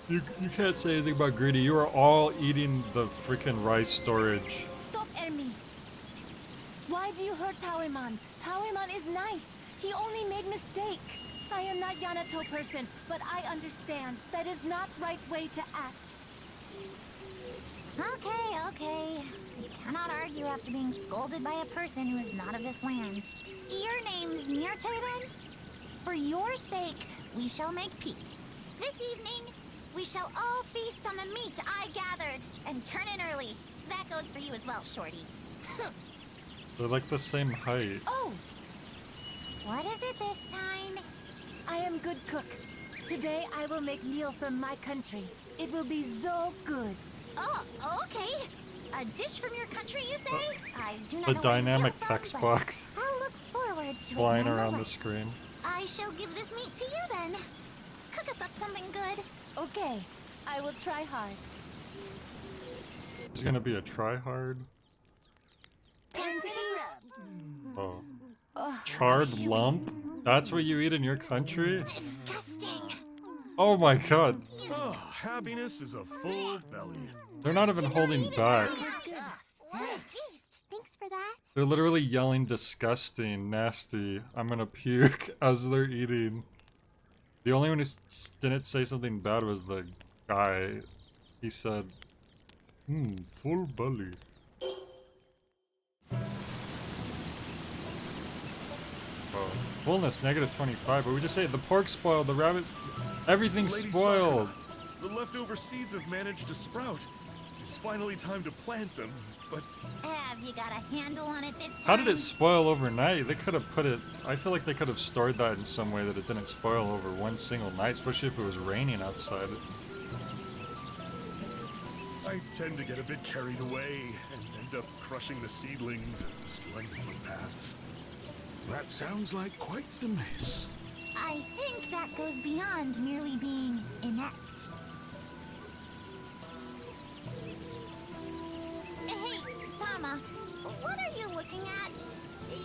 you can't say anything about greedy. You are all eating the freaking rice storage. Stop, Ermi. Why do you hurt Taoiman? Taoiman is nice. He only made mistake. I am not Yanato person, but I understand that is not right way to act. Okay. We cannot argue after being scolded by a person who is not of this land. Your name's Myrte, then? For your sake, we shall make peace. This evening, we shall all feast on the meat I gathered and turn in early. That goes for you as well, Shorty. They're like the same height. Oh, What is it this time? I am good cook. Today I will make meal from my country. It will be so good. Oh, okay. A dish from your country, you say? I do not The know where you dynamic hail from, text but box I'll look forward to flying it around the nonetheless. screen. I shall give this meat to you then. Cook us up something good. Okay, I will try hard. It's gonna be a try hard. Tansy Oh. Oh, Charred lump? That's what you eat in your country? disgusting. Oh my god. Oh, happiness is a full belly. They're not even holding back. Feast. Thanks for that. They're literally yelling disgusting, nasty, I'm gonna puke as they're eating. The only one who didn't say something bad was the guy. He said, full belly. Oh, fullness, -25, but we just ate the pork spoiled, the rabbit, everything's Lady spoiled. Sakuna, the leftover seeds have managed to sprout. It's finally time to plant them, but Have you got a handle on it this time? How did it spoil overnight? They could have put it, I feel like they could have stored that in some way that it didn't spoil over one single night, especially if it was raining outside. I tend to get a bit carried away and end up crushing the seedlings and destroying the footpaths. That sounds like quite the mess. I think that goes beyond merely being inept. Hey, Tama, what are you looking at?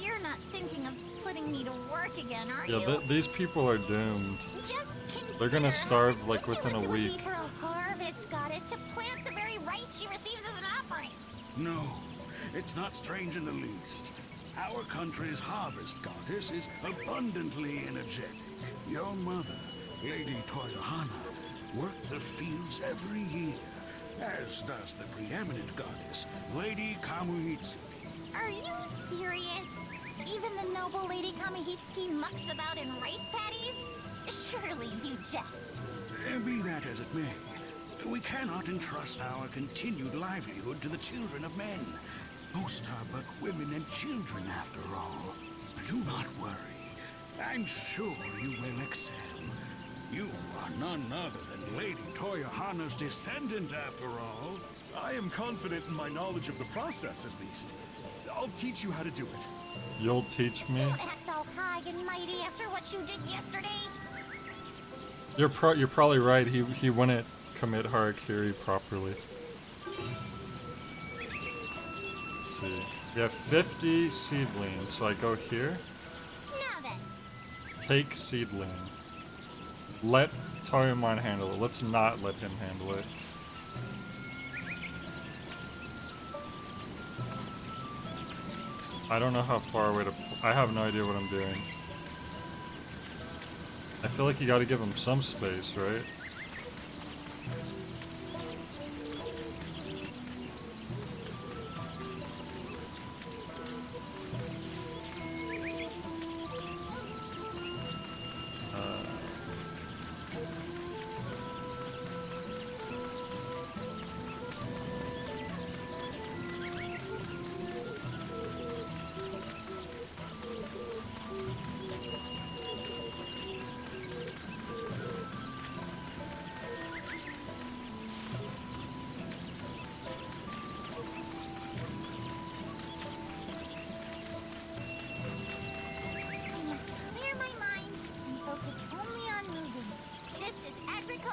You're not thinking of putting me to work again, are Yeah, you? these people are doomed. Just consider They're gonna how starve, like, within a ridiculous it would be week. for a harvest goddess to plant the very rice she receives as an offering. No, it's not strange in the least. Our country's harvest goddess is abundantly energetic. Your mother, Lady Toyohana, worked the fields every year, as does the preeminent goddess, Lady Kamuhitsuki. Are you serious? Even the noble Lady Kamihitsuki mucks about in rice paddies? Surely you jest. Be that as it may, we cannot entrust our continued livelihood to the children of men. Most are but women and children, after all. Do not worry. I'm sure you will excel. You are none other than Lady Toyohana's descendant, after all. I am confident in my knowledge of the process, at least. I'll teach you how to do it. You'll teach me? Don't act all high and mighty after what you did yesterday. You're probably right. He wouldn't commit harakiri properly. Let's see. We have 50 seedlings, so I go here. Now then, Take seedling. Let Toyamon handle it. Let's not let him handle it. I don't know how far away to... I have no idea what I'm doing. I feel like you gotta give him some space, right?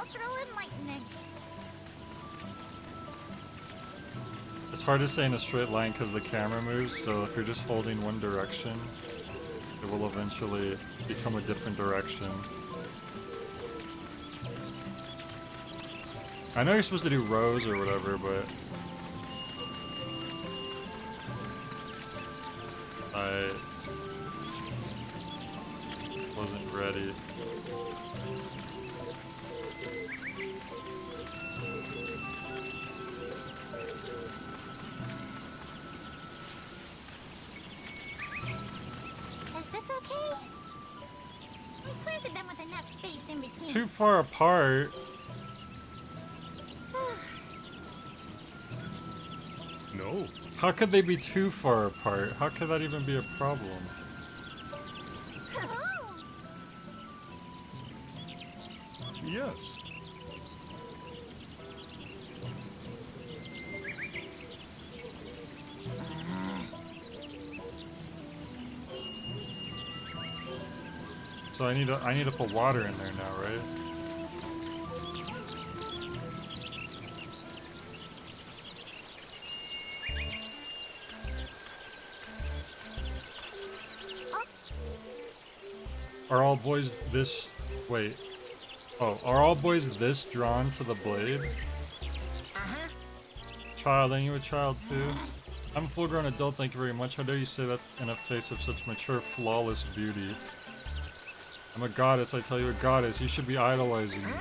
cultural enlightenment. It's hard to say in a straight line because the camera moves, so if you're just holding one direction, it will eventually become a different direction. I know you're supposed to do rows or whatever, but I wasn't ready. Is this okay? We planted them with enough space in between. Too far apart. No. How could they be too far apart? How could that even be a problem? Yes. So I need to put water in there now, right? Are all boys this... Wait. Oh, are all boys this drawn to the blade? Uh-huh. Child, ain't you a child too? I'm a full-grown adult, thank you very much. How dare you say that in a face of such mature, flawless beauty? I'm a goddess, I tell you, a goddess. You should be idolizing me.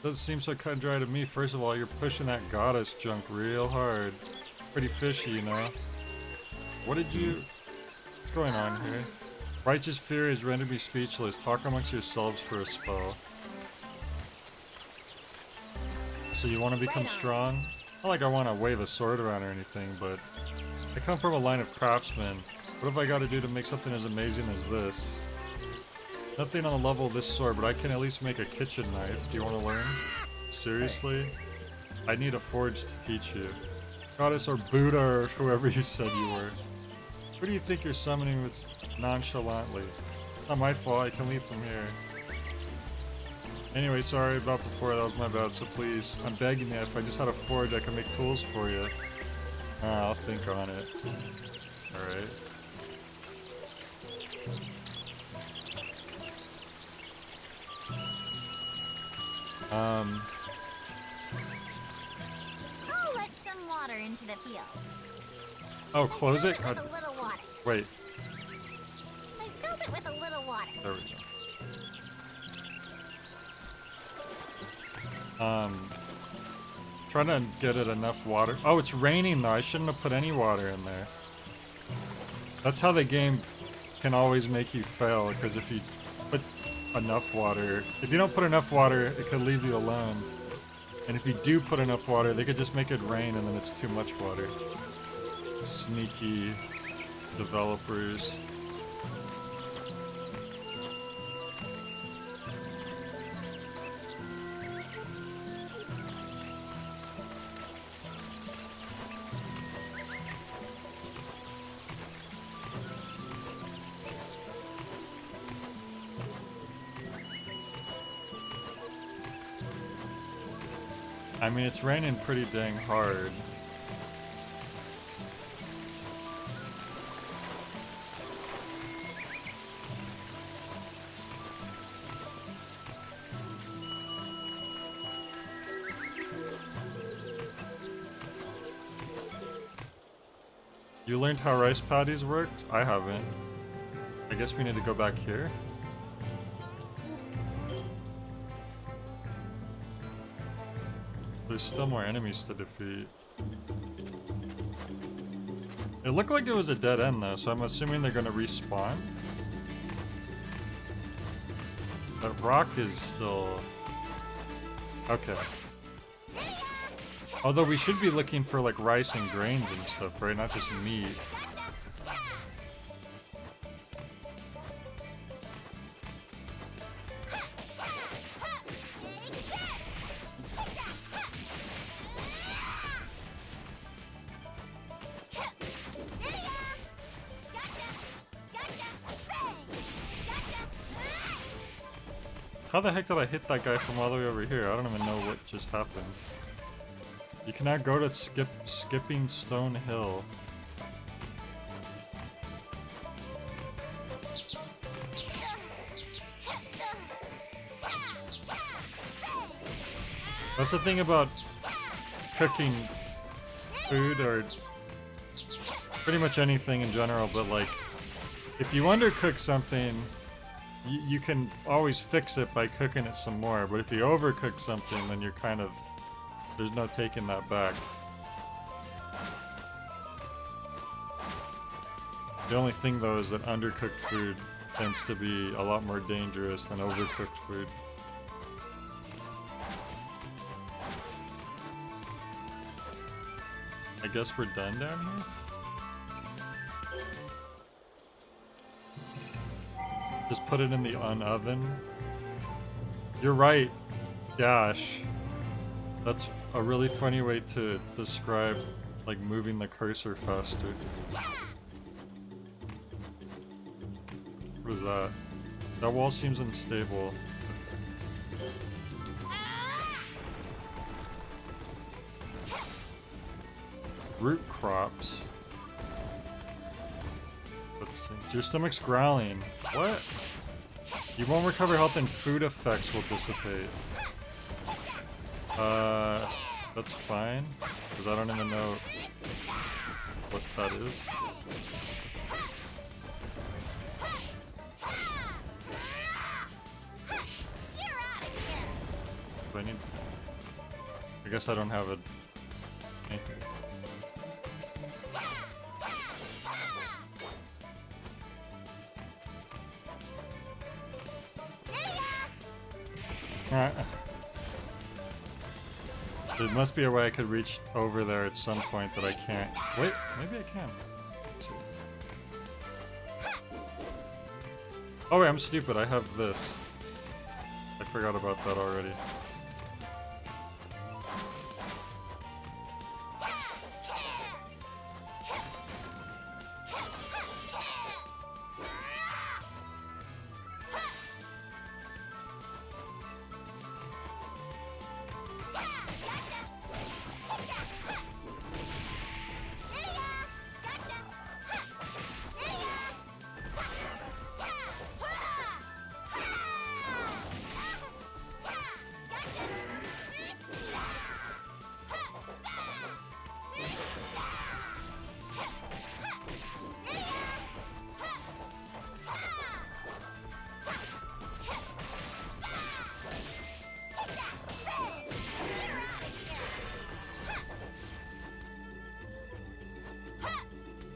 Doesn't seem so cut and dry to me. First of all, you're pushing that goddess junk real hard. Pretty fishy, you know? What did you... What's going on here? Righteous fury has rendered me speechless. Talk amongst yourselves for a spell. So you want to become strong? Not like I want to wave a sword around or anything, but I come from a line of craftsmen. What have I got to do to make something as amazing as this? Nothing on the level of this sword, but I can at least make a kitchen knife. Do you want to learn? Seriously? I need a forge to teach you. Goddess or Buddha or whoever you said you were. Who do you think you're summoning with nonchalantly? It's not my fault, I can leave from here. Anyway, sorry about before, that was my bad, so please, I'm begging you, if I just had a forge, I could make tools for you. I'll think on it. Alright. I'll let some water into the field. Oh, close it? With a little water. Wait, I filled it with a little water. there we go. Trying to get it enough water. Oh, it's raining though. I shouldn't have put any water in there. That's how the game can always make you fail, because if you put enough water, if you don't put enough water, it could leave you alone. And if you do put enough water, they could just make it rain and then it's too much water. Sneaky developers. I mean, it's raining pretty dang hard. You learned how rice patties worked? I haven't. I guess we need to go back here. There's still more enemies to defeat. It looked like it was a dead end though, so I'm assuming they're gonna respawn. That rock is still... Okay. Although we should be looking for like rice and grains and stuff, right? Not just meat. How the heck did I hit that guy from all the way over here? I don't even know what just happened. You can now go to Skipping Stone Hill. That's the thing about cooking food, or pretty much anything in general, but like, if you undercook something, you can always fix it by cooking it some more, but if you overcook something, then you're kind of, there's no taking that back. The only thing though is that undercooked food tends to be a lot more dangerous than overcooked food. I guess we're done down here? Just put it in the oven. You're right, Dash. That's a really funny way to describe, like, moving the cursor faster. What is that? That wall seems unstable. Root crops. Let's see. Your stomach's growling. What? You won't recover health and food effects will dissipate. That's fine. Because I don't even know what that is. Do I need... I guess I don't have a... anything. There must be a way I could reach over there at some point that I can't. Wait, maybe I can. Let's see. Oh wait, I'm stupid. I have this. I forgot about that already.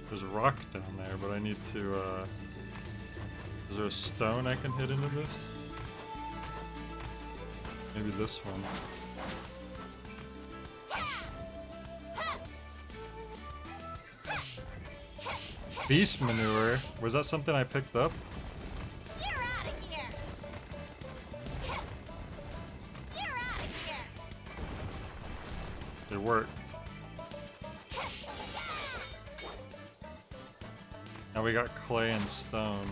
There's a rock down there, but I need to, is there a stone I can hit into this? Maybe this one. Beast manure? Was that something I picked up? You're out of here. You're out of here. It worked. Now we got clay and stone.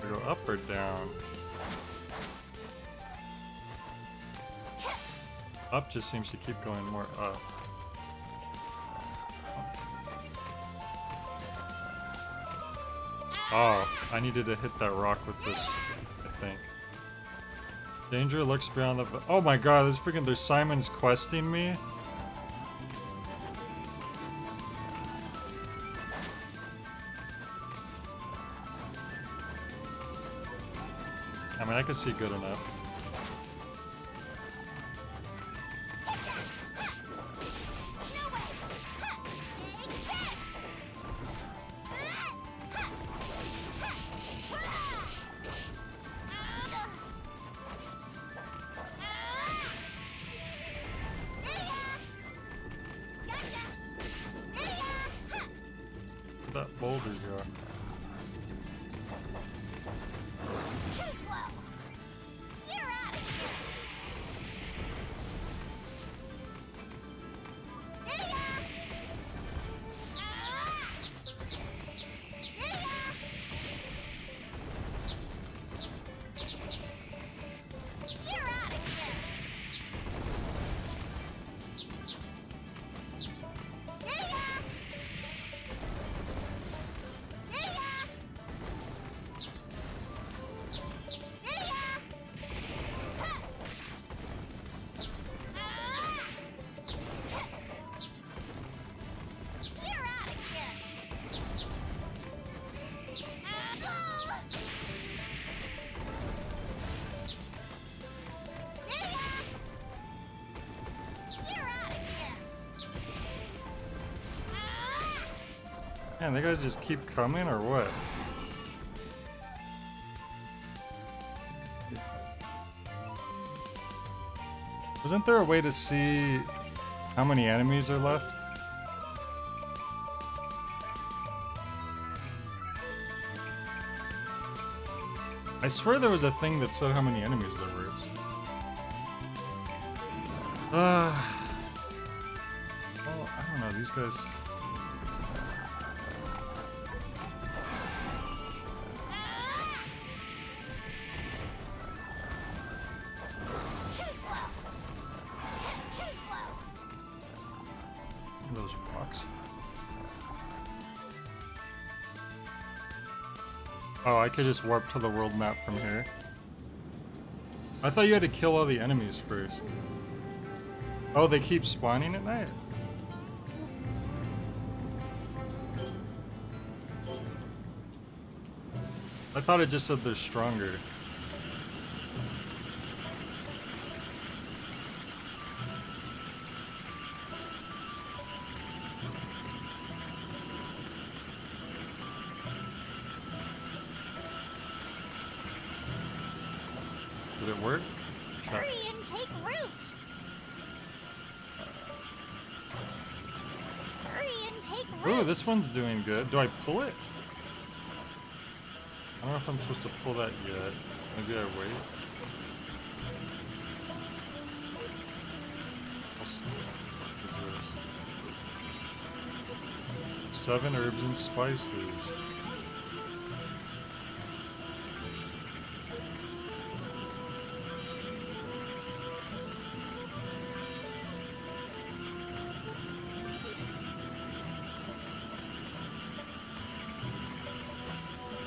We go up or down? Up just seems to keep going more up. Oh, I needed to hit that rock with this, I think. Danger looks beyond the... Oh my god, this freaking... There's Simon's questing me? I mean, I can see good enough. that boulder drop? Too slow. You're out of here. See ya. See ya. You're out of here. See ya. See ya. See ya. Huh. You're out of here. See ya. You're out of here. Man, they guys just keep coming or what? Wasn't there a way to see how many enemies are left? I swear there was a thing that said how many enemies there were. Oh, I don't know, these guys. Too slow. Too slow. Those rocks. Oh, I could just warp to the world map from here. I thought you had to kill all the enemies first. Oh, they keep spawning at night? I thought it just said they're stronger. Did it work? Check. Hurry and take root. Hurry and take root. Ooh, this one's doing good. Do I pull it? I don't know if I'm supposed to pull that yet. Maybe I wait. What is this? 7 herbs and spices.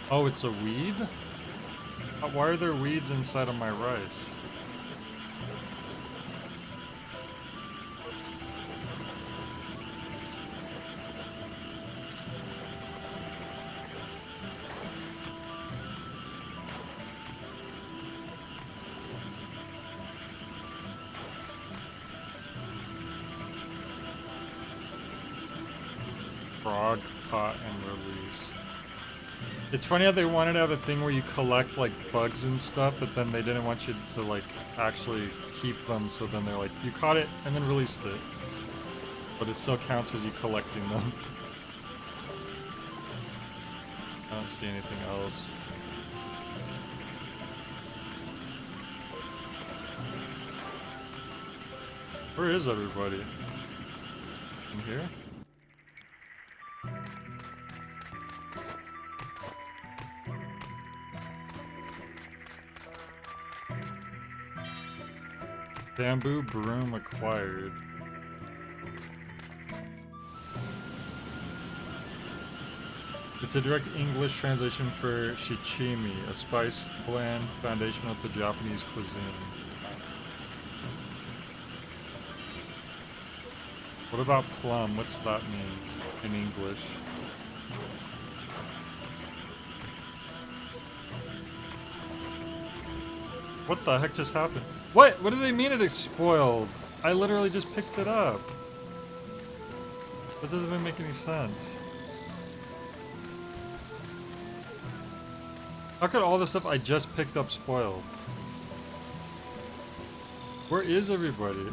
Oh, it's a weed? Why are there weeds inside of my rice? Frog caught and released. It's funny how they wanted to have a thing where you collect like bugs and stuff, but then they didn't want you to like actually keep them, so then they're like, you caught it and then released it. But it still counts as you collecting them. I don't see anything else. Where is everybody? In here? Bamboo broom acquired. It's a direct English translation for shichimi, a spice blend foundational to Japanese cuisine. What about plum? What's that mean in English? What the heck just happened? What? What do they mean it is spoiled? I literally just picked it up. That doesn't even make any sense. How could all the stuff I just picked up spoiled? Where is everybody?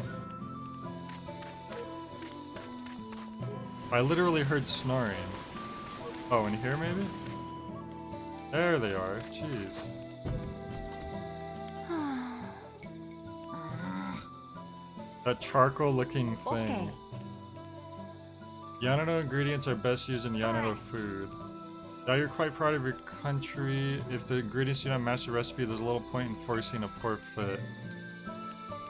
I literally heard snoring. Oh, in here maybe? There they are. Jeez. That charcoal-looking thing. Okay. Yanoto ingredients are best used in Yanoto food. Now you're quite proud of your country. If the ingredients do not match the recipe, there's a little point in forcing a poor fit.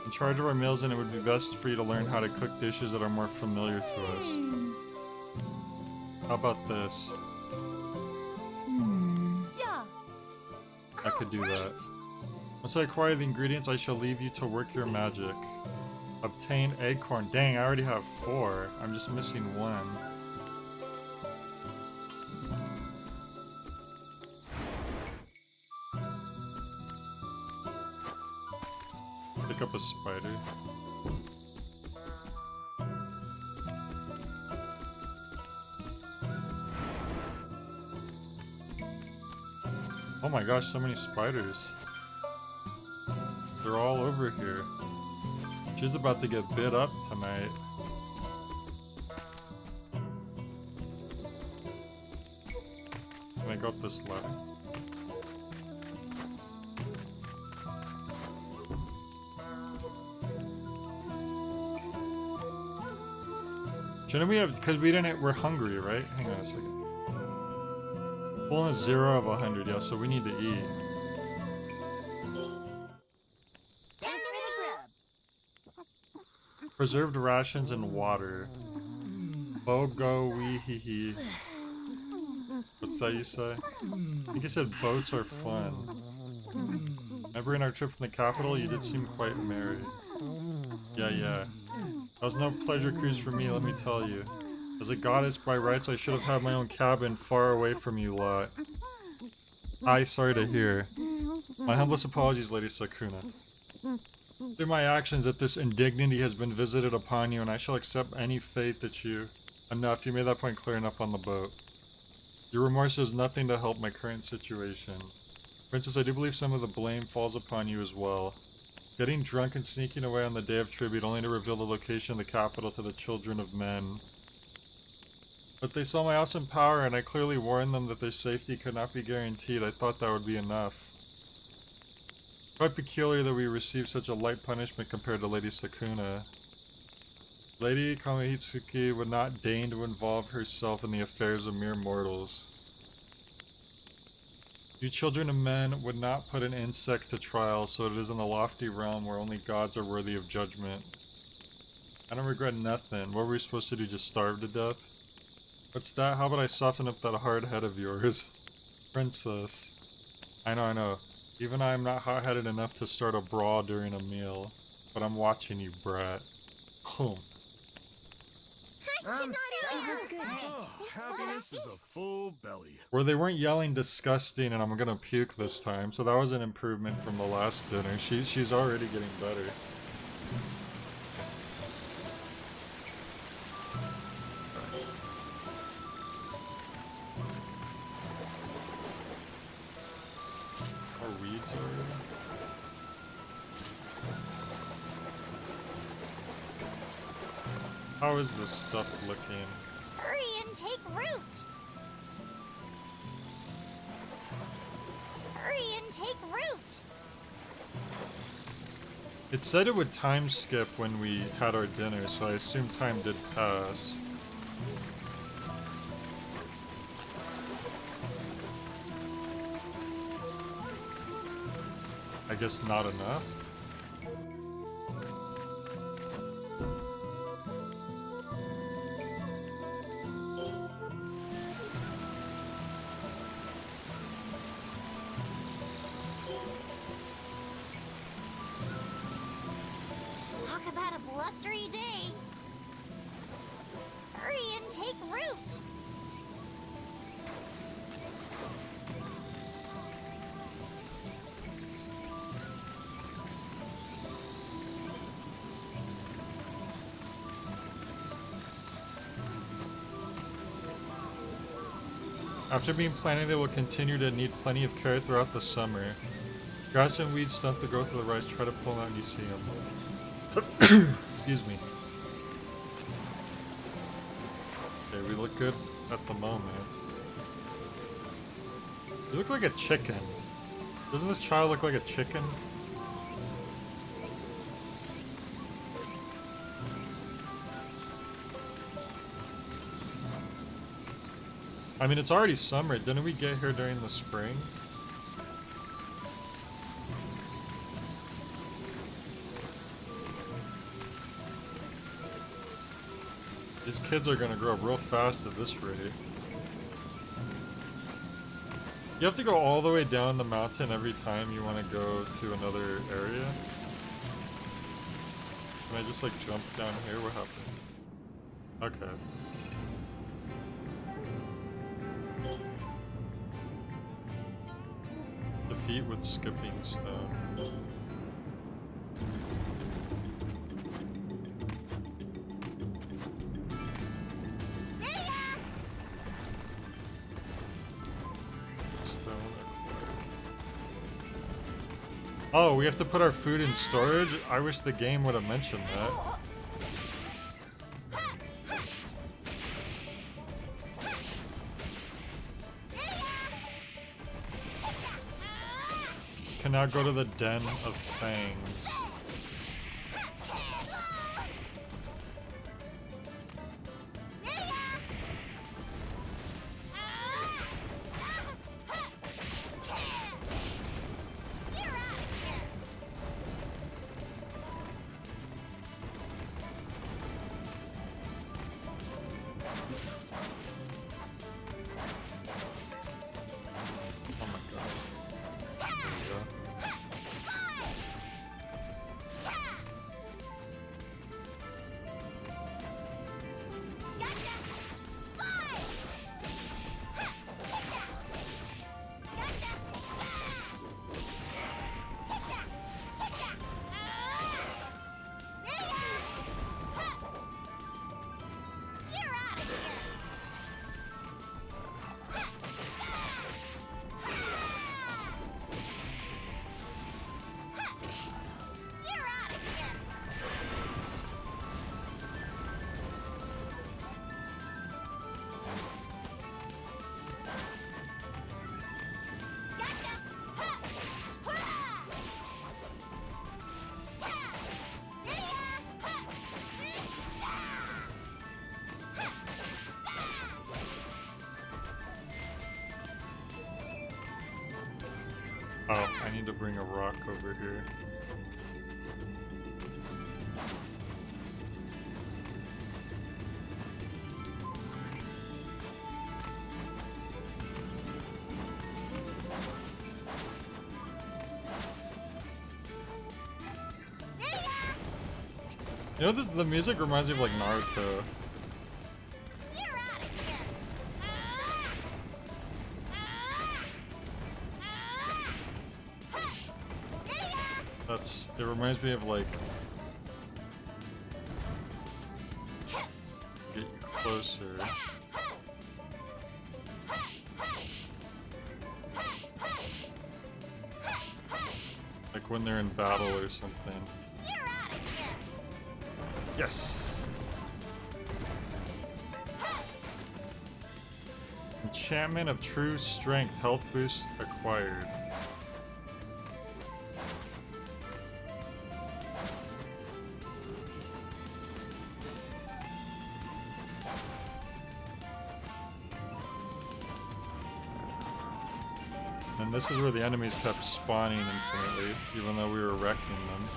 In charge of our meals, and it would be best for you to learn how to cook dishes that are more familiar to us. How about this? Yeah. I could do that. Once I acquire the ingredients, I shall leave you to work your magic. Obtain acorn. Dang, I already have 4. I'm just missing 1. Pick up a spider. Oh my gosh, so many spiders. They're all over here. She's about to get bit up tonight. Can I go up this ladder? Shouldn't we have, because we're hungry, right? Hang on a second. Fullness 0 of 100, yeah, so we need to eat. Thanks for the grub. Preserved rations and water. Bogo wee hee hee. What's that you say? I think you said boats are fun. Remember in our trip from the capital, you did seem quite merry. Yeah. That was no pleasure cruise for me, let me tell you. As a goddess by rights, I should have had my own cabin far away from you lot. Sorry to hear. My humblest apologies, Lady Sakuna. Through my actions that this indignity has been visited upon you, and I shall accept any fate that you... Enough, you made that point clear enough on the boat. Your remorse does nothing to help my current situation. Princess, I do believe some of the blame falls upon you as well. Getting drunk and sneaking away on the day of tribute only to reveal the location of the capital to the children of men. But they saw my awesome power and I clearly warned them that their safety could not be guaranteed. I thought that would be enough. Quite peculiar that we received such a light punishment compared to Lady Sakuna. Lady Kamihitsuki would not deign to involve herself in the affairs of mere mortals. You children of men would not put an insect to trial, so it is in the lofty realm where only gods are worthy of judgment. I don't regret nothing. What were we supposed to do, just starve to death? What's that? How about I soften up that hard head of yours? Princess. I know. Even I am not hot-headed enough to start a brawl during a meal. But I'm watching you, brat. Home. I'm good. Oh, happiness is a full belly. Where they weren't yelling disgusting and I'm gonna puke this time, so that was an improvement from the last dinner. She's already getting better. More weeds already. How is this stuff looking? Hurry and take root! Hurry and take root! It said it would time skip when we had our dinner, so I assume time did pass. I guess not enough? Talk about a blustery day! Hurry and take root! After being planted, they will continue to need plenty of care throughout the summer. Grass and weeds stunt the growth of the rice. Try to pull them out and you see them. Excuse me. Okay, we look good at the moment. You look like a chicken. Doesn't this child look like a chicken? I mean, it's already summer. Didn't we get here during the spring? These kids are gonna grow up real fast at this rate. You have to go all the way down the mountain every time you want to go to another area? Can I just like jump down here? What happened? Okay. Defeat with skipping stone. Oh, we have to put our food in storage? I wish the game would have mentioned that. Can now go to the Den of Fangs. Oh, I need to bring a rock over here. You know, the music reminds me of like Naruto. It reminds me of like get closer. Like when they're in battle or something. Yes. Enchantment of True Strength, health boost acquired. And this is where the enemies kept spawning infinitely, even though we were wrecking them.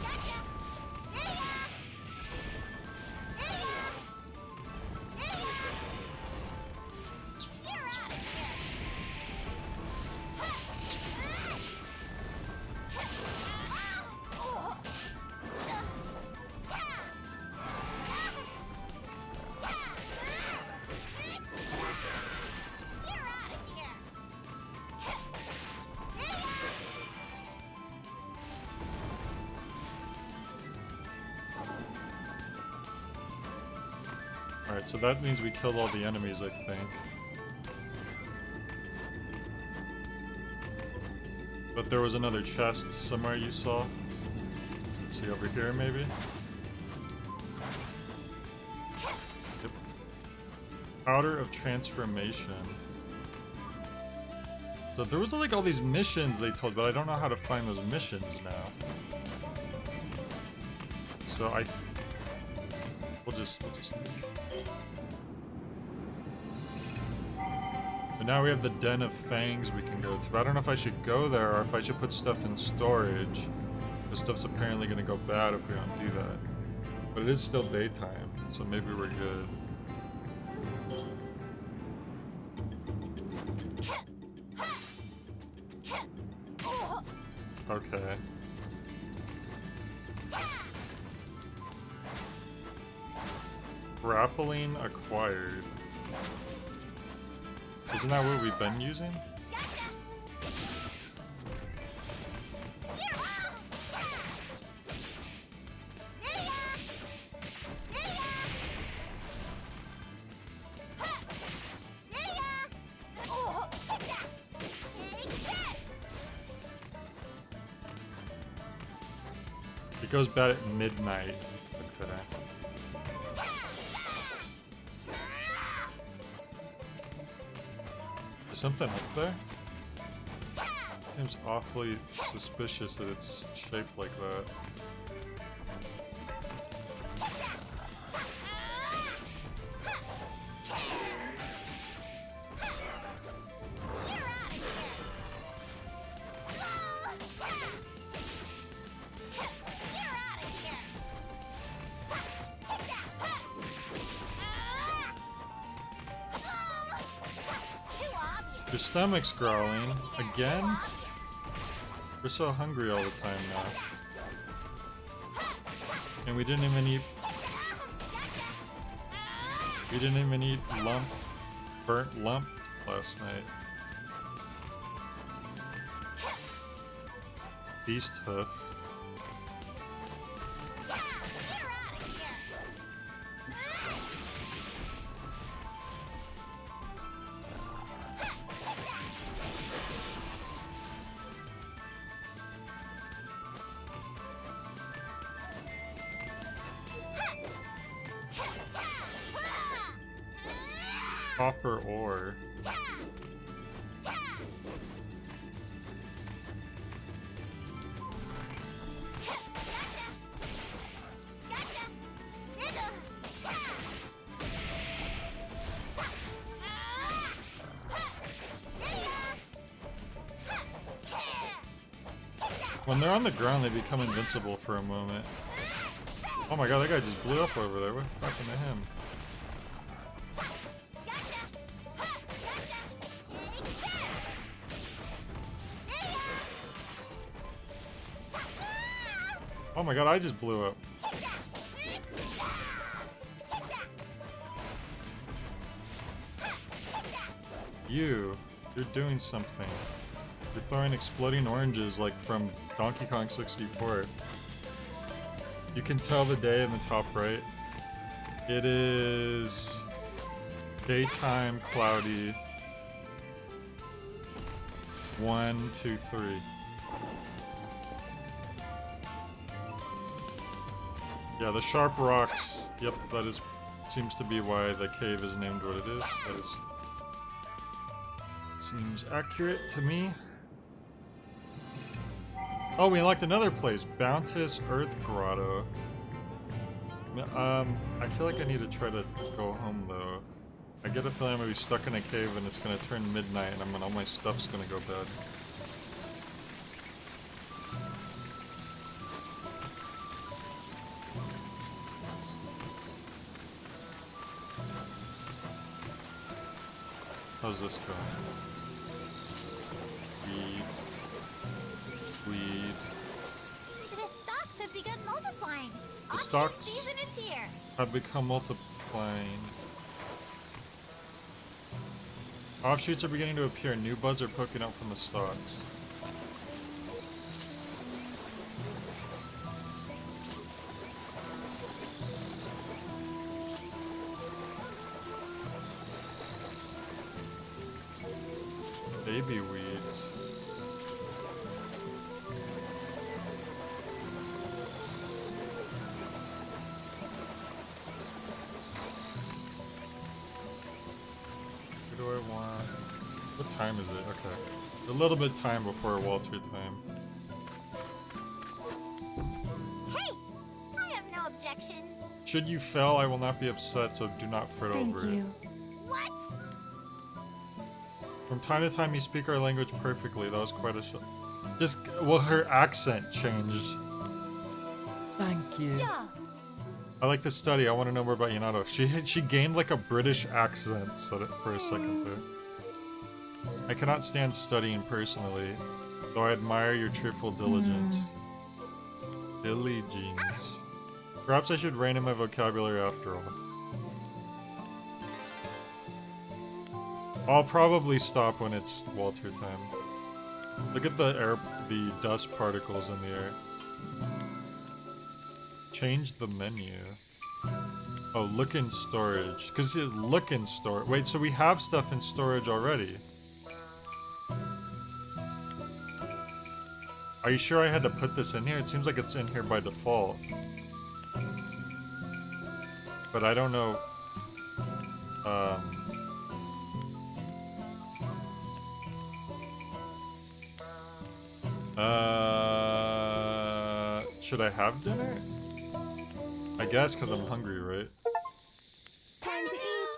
Alright, so that means we killed all the enemies, I think. But there was another chest somewhere you saw. Let's see, over here maybe? Yep. Powder of Transformation. So there was like all these missions they told, but I don't know how to find those missions now. So we'll just leave. But now we have the Den of Fangs we can go to. But I don't know if I should go there or if I should put stuff in storage. This stuff's apparently gonna go bad if we don't do that. But it is still daytime, so maybe we're good. Okay. Grappling acquired. Isn't that what we've been using? It goes bad at midnight. Okay. Is something up there? Seems awfully suspicious that it's shaped like that. Your stomach's growling. Again? We're so hungry all the time now. And we didn't even eat... We didn't even eat burnt lump last night. Beast hoof. Copper ore. When they're on the ground, they become invincible for a moment. Oh my god, that guy just blew up over there. What happened to him? Oh my god, I just blew up. You're doing something. You're throwing exploding oranges like from Donkey Kong 64. You can tell the day in the top right. It is daytime, cloudy. 1, 2, 3. Yeah, the sharp rocks. Yep, that is seems to be why the cave is named what it is. That is seems accurate to me. Oh, we unlocked another place, Bounteous Earth Grotto. I feel like I need to try to go home though. I get a feeling I'm gonna be stuck in a cave and it's gonna turn midnight and all my stuff's gonna go bad. How's this going? Weed. The stocks have begun multiplying. The stocks Season is here. have become multiplying. Offshoots are beginning to appear. New buds are poking out from the stalks. Baby weeds. What do I want? What time is it? Okay. A little bit time before Walter time. Hey! I have no objections. Should you fail, I will not be upset, so do not fret Thank over you. it. What? From time to time, you speak our language perfectly. That was quite a show. Just, well, her accent changed. Thank you. Yeah. I like to study. I want to know more about Yanato. She gained like a British accent for a second there. I cannot stand studying personally, though I admire your cheerful diligence. Diligence. Perhaps I should rein in my vocabulary after all. I'll probably stop when it's Walter time. Look at the dust particles in the air. Change the menu. Oh, look in storage. Because it look in storage. Wait, so we have stuff in storage already. Are you sure I had to put this in here? It seems like it's in here by default. But I don't know. Should I have dinner? I guess, because I'm hungry, right? Time to eat.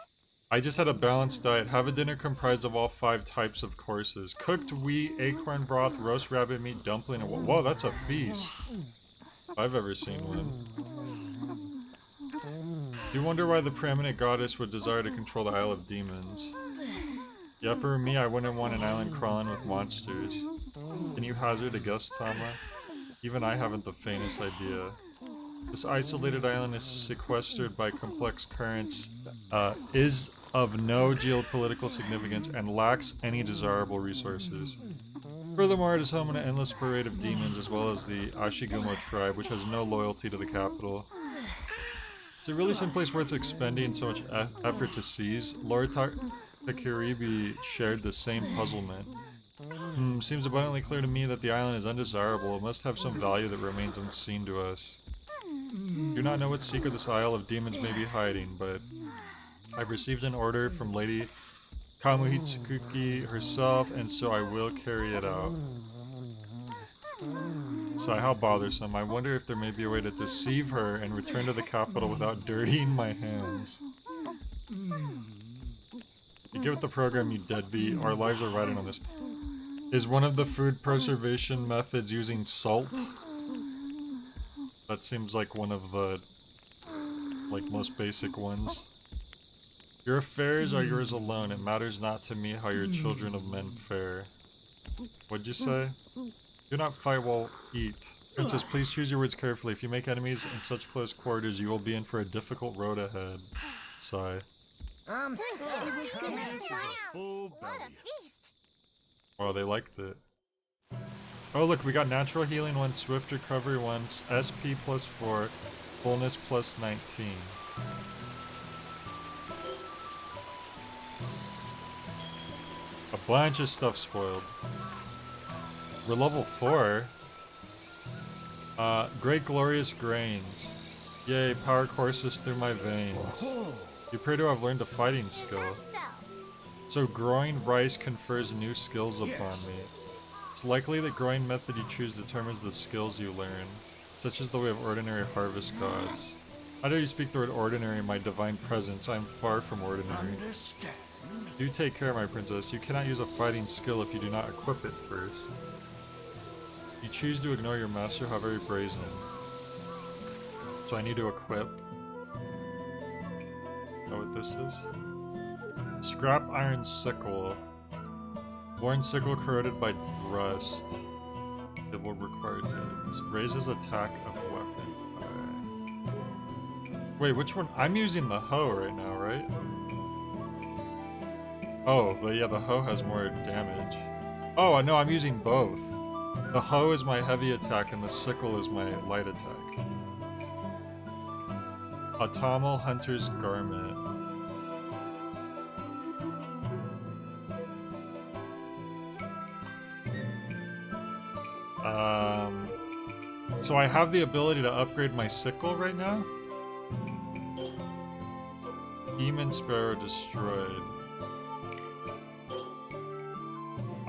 I just had a balanced diet. Have a dinner comprised of all 5 types of courses. Cooked wheat, acorn broth, roast rabbit meat, dumpling, and whoa, that's a feast. If I've ever seen one. Do you wonder why the preeminent goddess would desire to control the Isle of Demons? Yeah, for me, I wouldn't want an island crawling with monsters. Can you hazard a guess, Tama? Even I haven't the faintest idea. This isolated island is sequestered by complex currents, is of no geopolitical significance, and lacks any desirable resources. Furthermore, it is home to an endless parade of demons, as well as the Ashigumo tribe, which has no loyalty to the capital. Is it really someplace worth expending so much effort to seize? Lord Takiribi shared the same puzzlement. Seems abundantly clear to me that the island is undesirable. It must have some value that remains unseen to us. Do not know what secret this Isle of Demons may be hiding, but I've received an order from Lady Kamuhitsuki herself, and so I will carry it out. Sigh, how bothersome. I wonder if there may be a way to deceive her and return to the capital without dirtying my hands. You get with the program, you deadbeat. Our lives are riding on this. Is one of the food preservation methods using salt? That seems like one of the, most basic ones. Your affairs are yours alone. It matters not to me how your children of men fare. What'd you say? Do not fight while eat. Princess, please choose your words carefully. If you make enemies in such close quarters, you will be in for a difficult road ahead. Sigh. I'm sorry. This is a full What a belly. feast! Wow, they liked it. Oh look, we got natural healing 1, swift recovery 1, SP plus 4, fullness plus 19. A bunch of stuff spoiled. We're level 4. Great glorious grains. Yay, power courses through my veins. You appear to have learned a fighting skill. So growing rice confers new skills upon me. It's likely that growing method you choose determines the skills you learn, such as the way of ordinary harvest gods. How do you speak the word ordinary in my divine presence? I am far from ordinary. Understand? Do take care, my princess. You cannot use a fighting skill if you do not equip it first. You choose to ignore your master, how very brazen. So I need to equip. Know what this is? Scrap iron sickle. Worn sickle corroded by rust. It will require days. Raises attack of weapon. Alright. Wait, which one? I'm using the hoe right now, right? Oh, but yeah, the hoe has more damage. Oh, no, I'm using both. The hoe is my heavy attack and the sickle is my light attack. Autumnal Hunter's Garment. So I have the ability to upgrade my sickle right now? Demon Sparrow destroyed.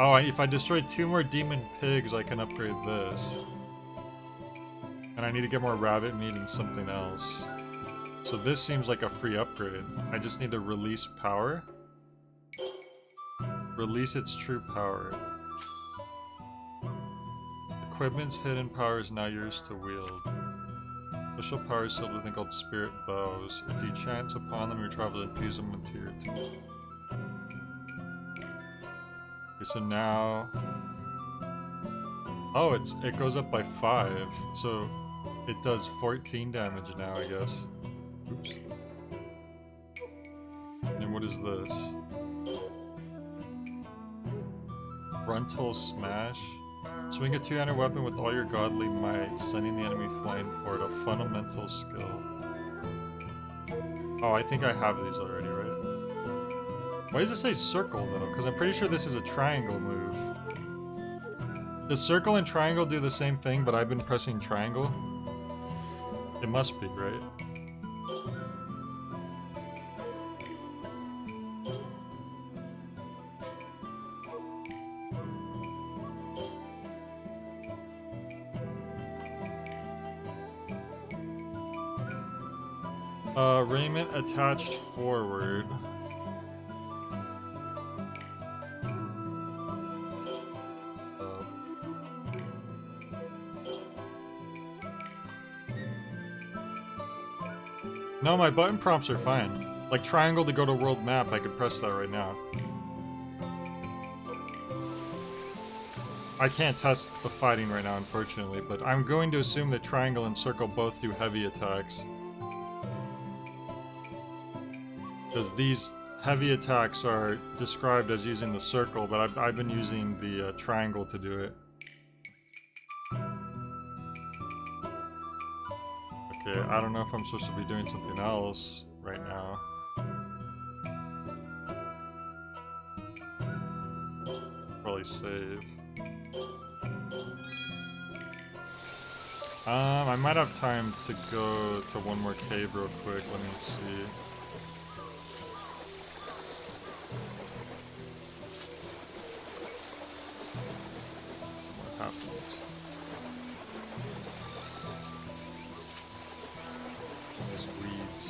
Oh, if I destroy 2 more demon pigs, I can upgrade this. And I need to get more rabbit meat and something else. So this seems like a free upgrade. I just need to release power. Release its true power. Equipment's hidden power is now yours to wield. Special power is sealed with a thing called spirit bows. If you chance upon them, your travel infuse them into your tool. Okay, so now... Oh, it goes up by 5. So it does 14 damage now, I guess. Oops. And what is this? Frontal smash. Swing a two-handed weapon with all your godly might, sending the enemy flying forward. A fundamental skill. Oh, I think I have these already, right? Why does it say circle, though? Because I'm pretty sure this is a triangle move. Does circle and triangle do the same thing, but I've been pressing triangle? It must be, right? Raiment attached forward. No, my button prompts are fine. Like triangle to go to world map, I could press that right now. I can't test the fighting right now, unfortunately, but I'm going to assume that triangle and circle both do heavy attacks. Because these heavy attacks are described as using the circle, but I've been using the triangle to do it. Okay, I don't know if I'm supposed to be doing something else right now. Probably save. I might have time to go to one more cave real quick. Let me see. What happens? These weeds.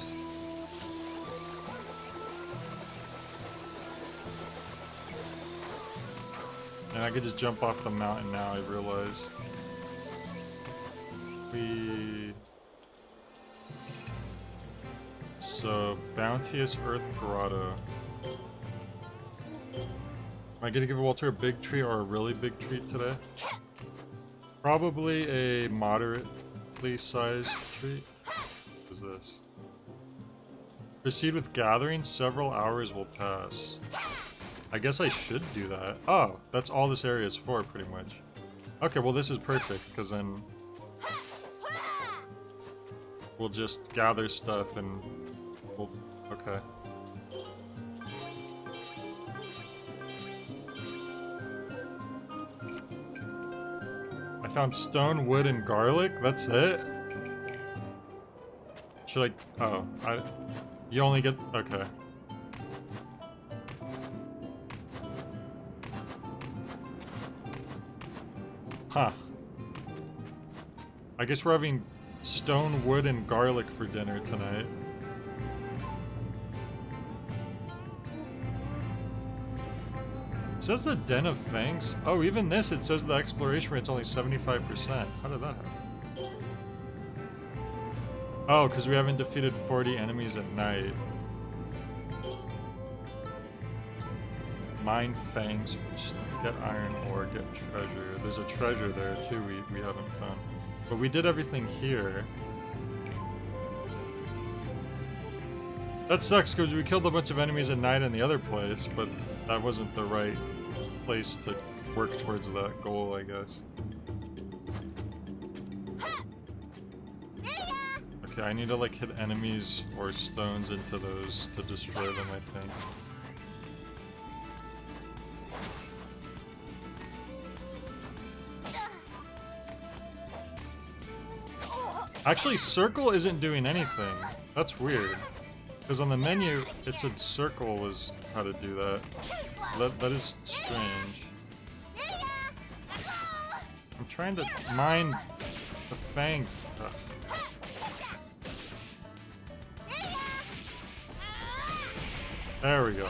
And I could just jump off the mountain now, I realized. So, Bounteous Earth Grotto. Am I gonna give Walter a big treat or a really big treat today? Probably a moderately sized treat. What is this? Proceed with gathering, several hours will pass. I guess I should do that. Oh, that's all this area is for, pretty much. Okay, well this is perfect, because then we'll just gather stuff and we'll... okay. I found stone, wood, and garlic? That's it? Should I... oh, you only get... okay. Huh. I guess we're having stone, wood, and garlic for dinner tonight. It says the Den of Fangs? Oh, even this, it says the exploration rate's only 75%. How did that happen? Oh, because we haven't defeated 40 enemies at night. Mine fangs first. Get iron ore, get treasure. There's a treasure there too we haven't found. But we did everything here. That sucks because we killed a bunch of enemies at night in the other place, but that wasn't the right place to work towards that goal, I guess. Okay, I need to like hit enemies or stones into those to destroy them, I think. Actually, circle isn't doing anything. That's weird. Because on the menu, it said circle was how to do that. That is strange. I'm trying to mine the fangs. Ugh. There we go.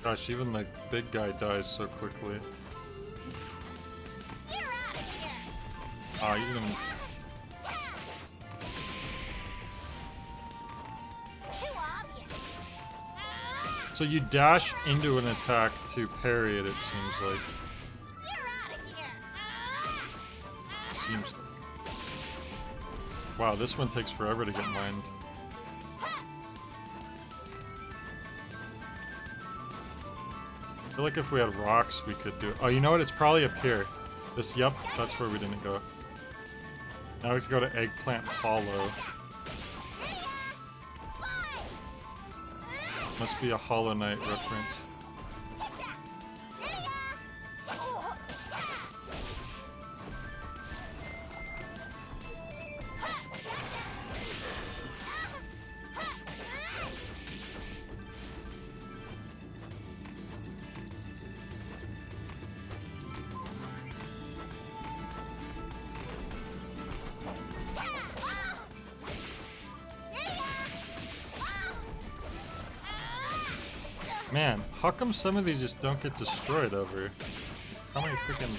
Gosh, even the big guy dies so quickly. Ah, you didn't even... So you dash into an attack to parry it, it seems like. Seems like. Wow, this one takes forever to get mined. I feel like if we had rocks, we could do it. Oh, you know what? It's probably up here. This, yep, that's where we didn't go. Now we can go to Eggplant Hollow. Must be a Hollow Knight reference. Man, how come some of these just don't get destroyed ever? How many freaking...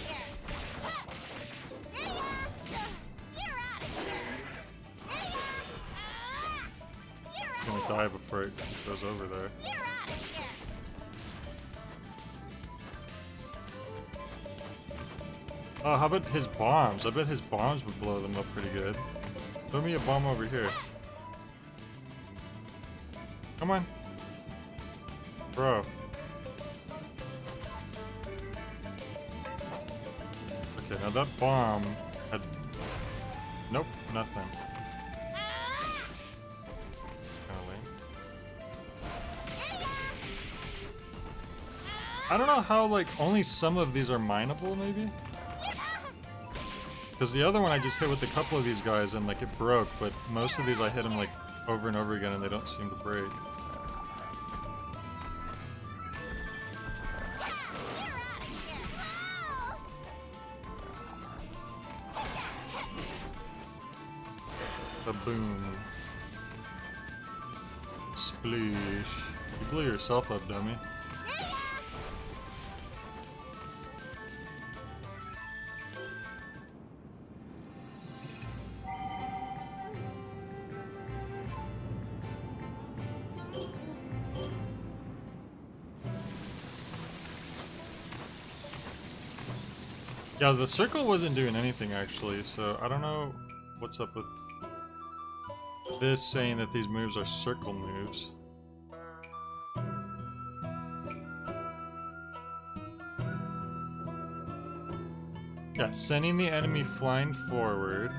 It's gonna die before it goes over there. Oh, how about his bombs? I bet his bombs would blow them up pretty good. Throw me a bomb over here. Come on. Bro. Okay, now that bomb had... Nope, nothing. Kinda lame. I don't know how, like, only some of these are mineable, maybe? Because the other one I just hit with a couple of these guys and, like, it broke, but most of these I hit them, like, over and over again and they don't seem to break. Boom. Sploosh. You blew yourself up, dummy. Yeah, the circle wasn't doing anything actually, so I don't know what's up with this saying that these moves are circle moves. Yeah, sending the enemy flying forward.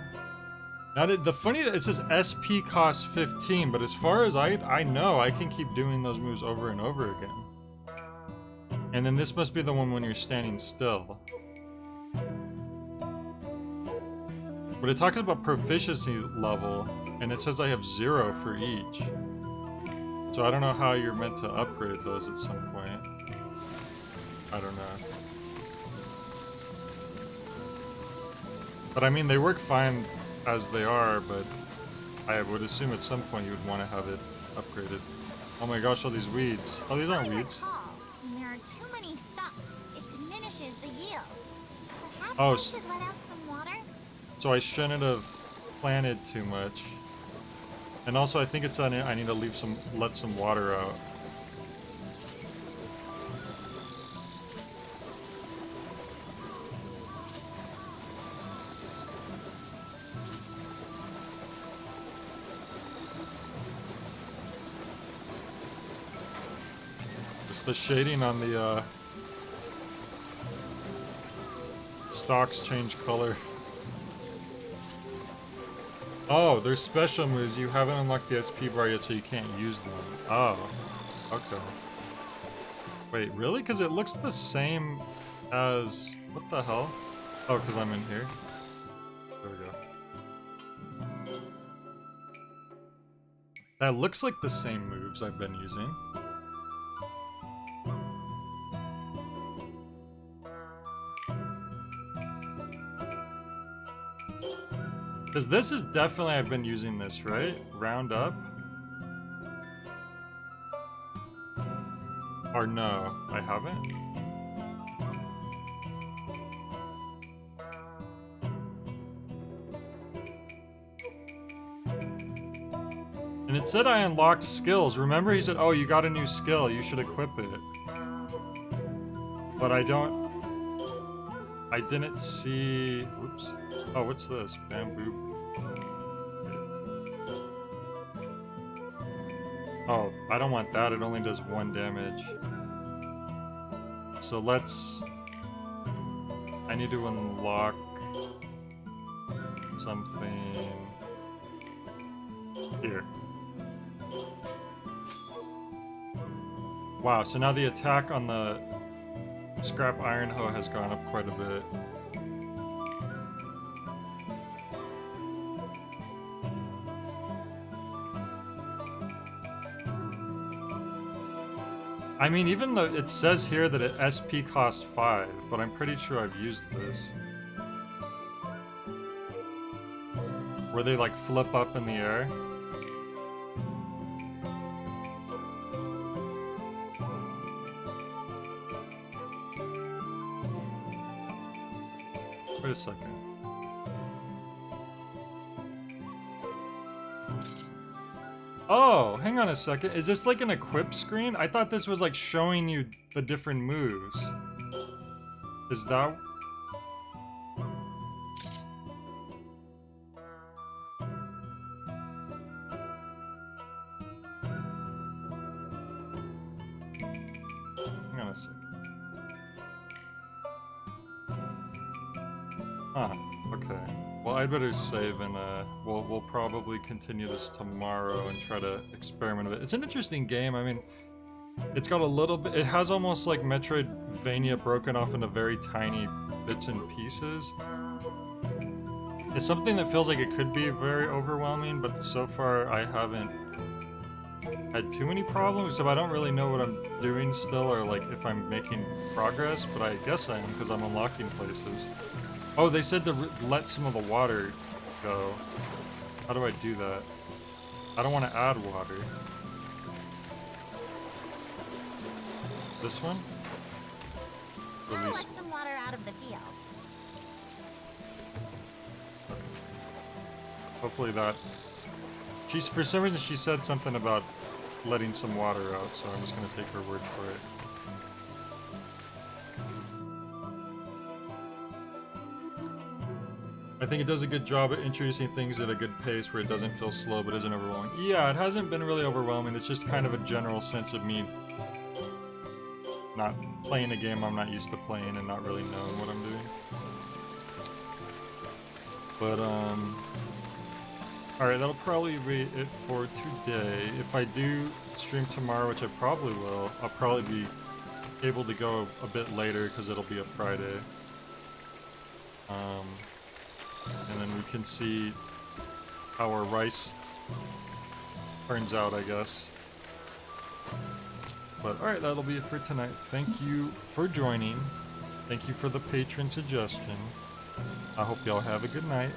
Now the funny that it says SP costs 15, but as far as I know, I can keep doing those moves over and over again. And then this must be the one when you're standing still. But it talks about proficiency level, and it says I have 0 for each. So I don't know how you're meant to upgrade those at some point. I don't know. But I mean, they work fine as they are, but I would assume at some point you would want to have it upgraded. Oh my gosh, all these weeds. Oh, these aren't weeds. When there are too many stalks, it diminishes the yield. Perhaps Oh, I should let out some water? So I shouldn't have planted too much. And also I think it's on it, I need to let some water out. Just the shading on the stalks change color. Oh, there's special moves. You haven't unlocked the SP bar yet, so you can't use them. Oh. Okay. Wait, really? Because it looks the same as... What the hell? Oh, because I'm in here. There we go. That looks like the same moves I've been using. Because this is definitely... I've been using this, right? Round up. Or no, I haven't. And it said I unlocked skills. Remember he said, oh, you got a new skill, you should equip it. But I didn't see... Oops. Oh, what's this? Bamboo. Oh, I don't want that. It only does 1 damage. So let's... I need to unlock something here. Wow, so now the attack on the scrap iron hoe has gone up quite a bit. I mean, even though it says here that it SP cost 5, but I'm pretty sure I've used this. Where they like flip up in the air. Wait a second. Oh, hang on a second. Is this like an equip screen? I thought this was like showing you the different moves. Is that... Hang on a second. Huh, okay. Well, I'd better save and we'll probably continue this tomorrow and try to experiment with it. It's an interesting game. I mean, it's got a little bit... It has almost like Metroidvania broken off into very tiny bits and pieces. It's something that feels like it could be very overwhelming, but so far I haven't had too many problems, so I don't really know what I'm doing still or like if I'm making progress, but I guess I am because I'm unlocking places. Oh, they said to let some of the water go. How do I do that? I don't want to add water. This one? I'll Release. let some water out of the field. Hopefully that... She's, for some reason she said something about letting some water out, so I'm just going to take her word for it. I think it does a good job at introducing things at a good pace where it doesn't feel slow but isn't overwhelming. Yeah, it hasn't been really overwhelming. It's just kind of a general sense of me not playing a game I'm not used to playing and not really knowing what I'm doing. But, alright, that'll probably be it for today. If I do stream tomorrow, which I probably will, I'll probably be able to go a bit later because it'll be a Friday. And then we can see how our rice turns out, I guess. But alright, that'll be it for tonight. Thank you for joining. Thank you for the patron suggestion. I hope y'all have a good night. And